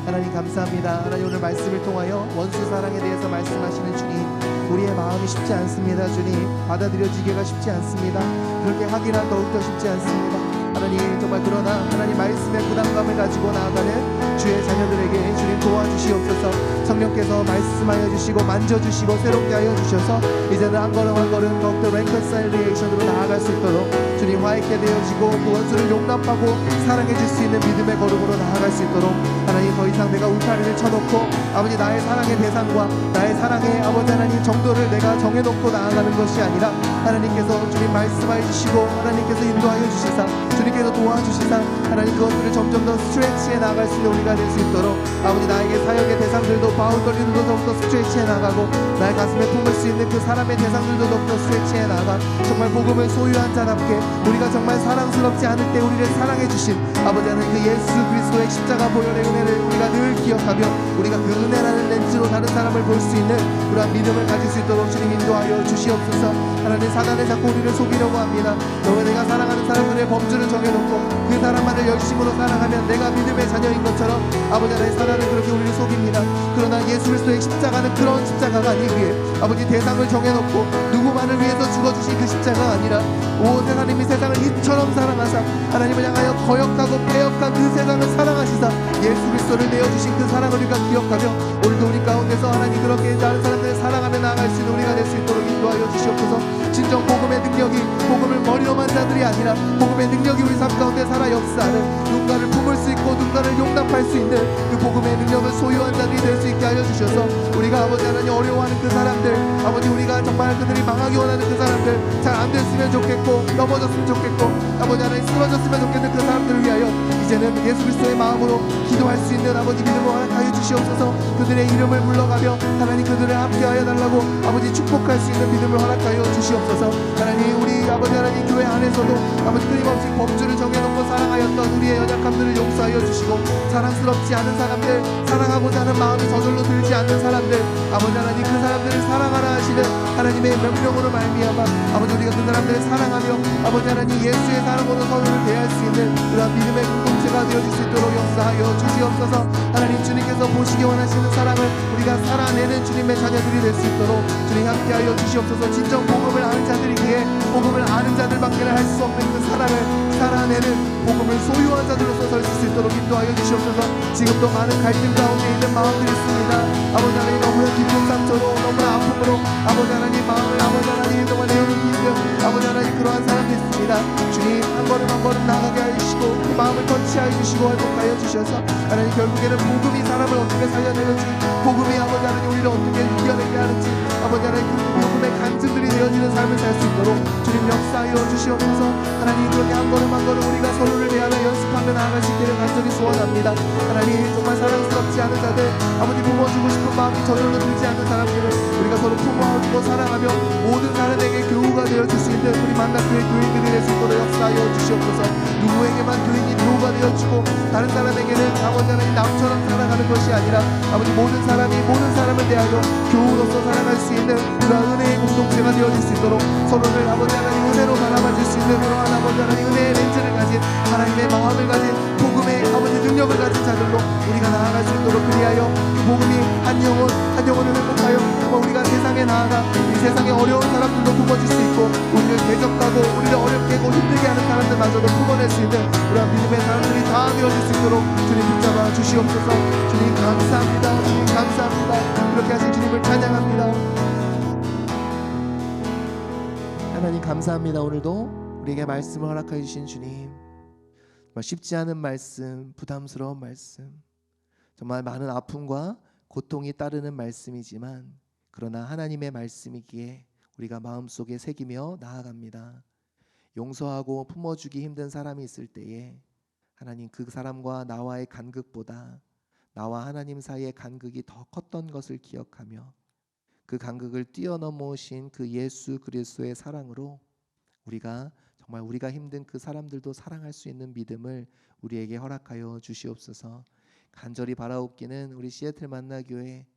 S1: 하나님 감사합니다. 하나님 오늘 말씀을 통하여 원수 사랑에 대해서 말씀하시는 주님, 우리의 마음이 쉽지 않습니다. 주님, 받아들여지기가 쉽지 않습니다. 그렇게 하기란 더욱더 쉽지 않습니다. 하나님, 정말 그러나 하나님 말씀의 부담감을 가지고 나아가는 주의 자녀들에게 주님 도와주시옵소서. 성령께서 말씀하여 주시고 만져주시고 새롭게 하여 주셔서 이제는 한 걸음 한 걸음 더욱더 reconciliation으로 나아갈 수 있도록 주님 화해케 되어지고 그 원수를 용납하고 사랑해 줄 수 있는 믿음의 걸음으로 나아갈 수 있도록 하나님, 더 이상 내가 울타리를 쳐놓고 아버지 나의 사랑의 대상과 나의 사랑의 아버지 하나님 정도를 내가 정해놓고 나아가는 것이 아니라 하나님께서 주님 말씀하여 주시고 하나님께서 인도하여 주시사 주님께서 도와주시사 하나님 그것들을 점점 더 스트레치해 나아갈 수 있는 우리가 될 수 있도록 아버지 나에게 사역의 대상들도 바운더리들도 더욱더 스트레치해 나가고 나의 가슴에 품을 수 있는 그 사람의 대상들도 더욱더 스트레치해 나가 정말 복음을 소유한 자답게 우리가 정말 사랑스럽지 않을 때 우리를 사랑해 주신 아버지 하나님 그 예수 그리스도의 십자가 보혈의 은혜를 우리가 늘 기억하며 우리가 그 은혜라는 렌즈로 다른 사람을 볼 수 있는 그러한 믿음을 가질 수 있도록 주님 인도하여 주시옵소서. 하나님, 사단에 자꾸 우리를 속이려고 합니다. 너왜 내가 사랑하는 사람들의 범주를 정해놓고 그 사람만을 열심으로 사랑하면 내가 믿음의 자녀인 것처럼 아버지 하나님 사단은 그렇게 우리를 속입니다. 그러나 예수 그리스도의 십자가는 그런 십자가가 아니기에 아버지 대상을 정해놓고 누구만을 위해서 죽어주신 그 십자가가 아니라 온 하나님이 세상을 이처럼 사랑하사 하나님을 향하여 거역하고 패역한 그 세상을 사랑하시사 예수 그리스도를 내어주신 그 사랑을 우리가 기억하며 오늘도 우리 가운데서 하나님 그렇게 다른 사람들을 사랑하며 나아갈 수 있는 우리가 될 수 있도록 인도하여 주시옵소서. 진정 복음의 능력이 복음을 머리로만 자들이 아니라 복음의 능력이 우리 삶 가운데 살아 역사하는 누군가를 품을 수 있고 누군가를 용납할 수 있는 그 복음의 능력을 소유한 자들이 될 수 있게 하여 주셔서 우리가 아버지 하나님 어려워하는 그 사람들 아버지 우리가 정말 그들이 망하기 원하는 그 사람들 잘 안 됐으면 좋겠고 넘어졌으면 좋겠고 아버지 하나님 쓰러졌으면 좋겠는 그 사람들을 위하여 이제는 예수 그리스도의 마음으로 기도할 수 있는 아버지 믿음을 허락하여 주시옵소서. 그들의 이름을 불러가며 하나님 그들을 함께하여 달라고 아버지 축복할 수 있는 믿음을 허락하여 주시옵소서. 하나님 우리 아버지 하나님 교회 안에서도 아버지 끊임없이 범주를 정해놓고 사랑하였던 우리의 연약함들을 용서하여 주시고 사랑스럽지 않은 사람들 사랑하고자 하는 마음이 저절로 들지 않는 사람들 아버지 하나님 그 사람들을 사랑하라 하시는 하나님의 명령으로 말미암아 아버지 우리가 그 사람들을 사랑하며 아버지 하나님 예수의 사랑으로 서로를 대할 수 있는 그런 믿음의 공동체가 되어질 수 있도록 역사하여 주시옵소서. 하나님 주님께서 보시기 원하시는 사랑을 우리가 살아내는 주님의 자녀들이 될 수 있도록 주님 함께하여 주시옵소서. 진정 복음을 아는 자들이기에 복음을 아는 자들밖에는 할 수 없는 그 사랑을 살아내는 복음을 소유한 자들로서 설 수 있도록 인도하여 주시옵소서. 지금도 많은 갈등 가운데 있는 마음들이 있습니다. 아버지 하나님 너무나 깊은 상처로 너무나 아픔으로 아버지 하나님 마음을 아버지 하나님 정말 내어놓기 힘든 아버지 하나님 그러한 사람이 있습니다. 주님 한 걸음 한 걸음 나가게 해주시고 그 마음을 터치하여 주시고 회복하여 주셔서 하나님 결국에는 복음이 사람을 어떻게 살려내는지 복음이 아버지 하나님 우리를 어떻게 이겨내게 하는지 아버지 하나님 그 복음의 간증들이 되어지는 삶을 살 수 있도록 주님 역사하여 주시옵소서. 하나님 그렇게 한 걸음 한 걸음 우리가 서로를 대하며 연습하며 나아갈 수 있기를 간절히 소원합니다. 하나님 정말 사랑스럽지 않은 자들 아버지 품어주고 싶은 마음이 저절로 들지 않는 사람들을 우리가 서로 품어주고 사랑하며 모든 사람에게 교우가 되어줄 수 있는 우리 만나교회 교인들이 될 수 있도록 역사하여 주시옵소서. 누구에게만 교인이 교우가 되어주고 다른 사람에게는 아버지 하나님 남처럼 살아가는 것이 아니라 아버지 모든 사람이 모든 사람을 대하여 교우로서 살아갈 수 있는 그러한 은혜의 공동체가 되어질 수 있도록 서로를 아버지 하나님 은혜로 바라봐줄 수 있는 그러한 아버지 하나님 은혜의 렌즈를 가진 하나님의 마음을 가진 복음의 아버지 능력을 가진 자들로 우리가 나아갈 수 있도록 그리하여 그 복음이 한 영혼을 회복하여 우리가 세상에 나아가 이 세상에 어려운 사람들도 품어줄 수 있고 우리를 대적하고 우리를 어렵게 하고 힘들게 하는 사람들마저도 품어낼 수 있는 그런 믿음의 사람들이 다 되어질 수 있도록 주님 붙잡아 주시옵소서. 주님 감사합니다. 주님 감사합니다. 그렇게 하신 주님을 찬양합니다. 하나님 감사합니다. 오늘도 우리에게 말씀을 허락해 주신 주님, 정말 쉽지 않은 말씀, 부담스러운 말씀, 정말 많은 아픔과 고통이 따르는 말씀이지만 그러나 하나님의 말씀이기에 우리가 마음속에 새기며 나아갑니다. 용서하고 품어주기 힘든 사람이 있을 때에 하나님, 그 사람과 나와의 간극보다 나와 하나님 사이의 간극이 더 컸던 것을 기억하며 그 간극을 뛰어넘으신 그 예수 그리스도의 사랑으로 우리가 정말 우리가 힘든 그 사람들도 사랑할 수 있는 믿음을 우리에게 허락하여 주시옵소서. 간절히 바라옵기는 우리 시애틀 만나교회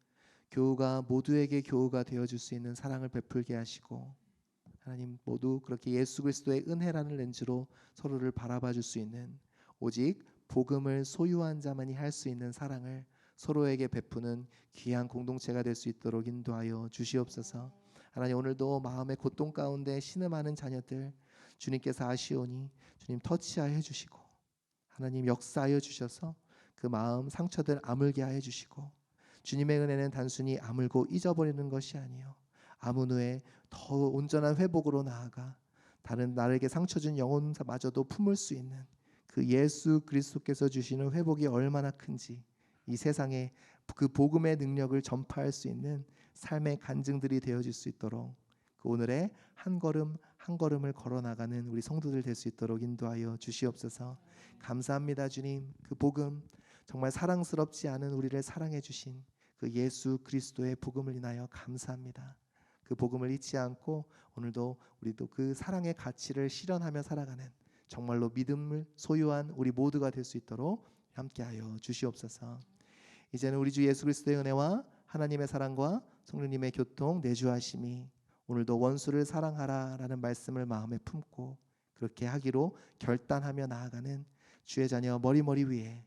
S1: 교우가 모두에게 교우가 되어줄 수 있는 사랑을 베풀게 하시고, 하나님 모두 그렇게 예수 그리스도의 은혜라는 렌즈로 서로를 바라봐 줄 수 있는, 오직 복음을 소유한 자만이 할 수 있는 사랑을 서로에게 베푸는 귀한 공동체가 될 수 있도록 인도하여 주시옵소서. 하나님, 오늘도 마음의 고통 가운데 신음하는 자녀들 주님께서 아시오니 주님 터치하여 주시고, 하나님 역사하여 주셔서 그 마음 상처들 아물게 하여 주시고, 주님의 은혜는 단순히 아물고 잊어버리는 것이 아니요 아문 후에 더 온전한 회복으로 나아가 다른 나에게 상처 준 영혼마저도 품을 수 있는 그 예수 그리스도께서 주시는 회복이 얼마나 큰지, 이 세상에 그 복음의 능력을 전파할 수 있는 삶의 간증들이 되어질 수 있도록 그 오늘의 한 걸음 한 걸음을 걸어나가는 우리 성도들 될 수 있도록 인도하여 주시옵소서. 감사합니다 주님. 그 복음, 정말 사랑스럽지 않은 우리를 사랑해 주신 그 예수 그리스도의 복음을 인하여 감사합니다. 그 복음을 잊지 않고 오늘도 우리도 그 사랑의 가치를 실현하며 살아가는 정말로 믿음을 소유한 우리 모두가 될 수 있도록 함께하여 주시옵소서. 이제는 우리 주 예수 그리스도의 은혜와 하나님의 사랑과 성령님의 교통 내주하심이 오늘도 원수를 사랑하라 라는 말씀을 마음에 품고 그렇게 하기로 결단하며 나아가는 주의 자녀 머리 위에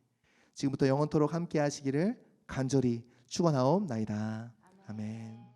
S1: 지금부터 영원토록 함께 하시기를 간절히 축원하옵나이다. 아멘.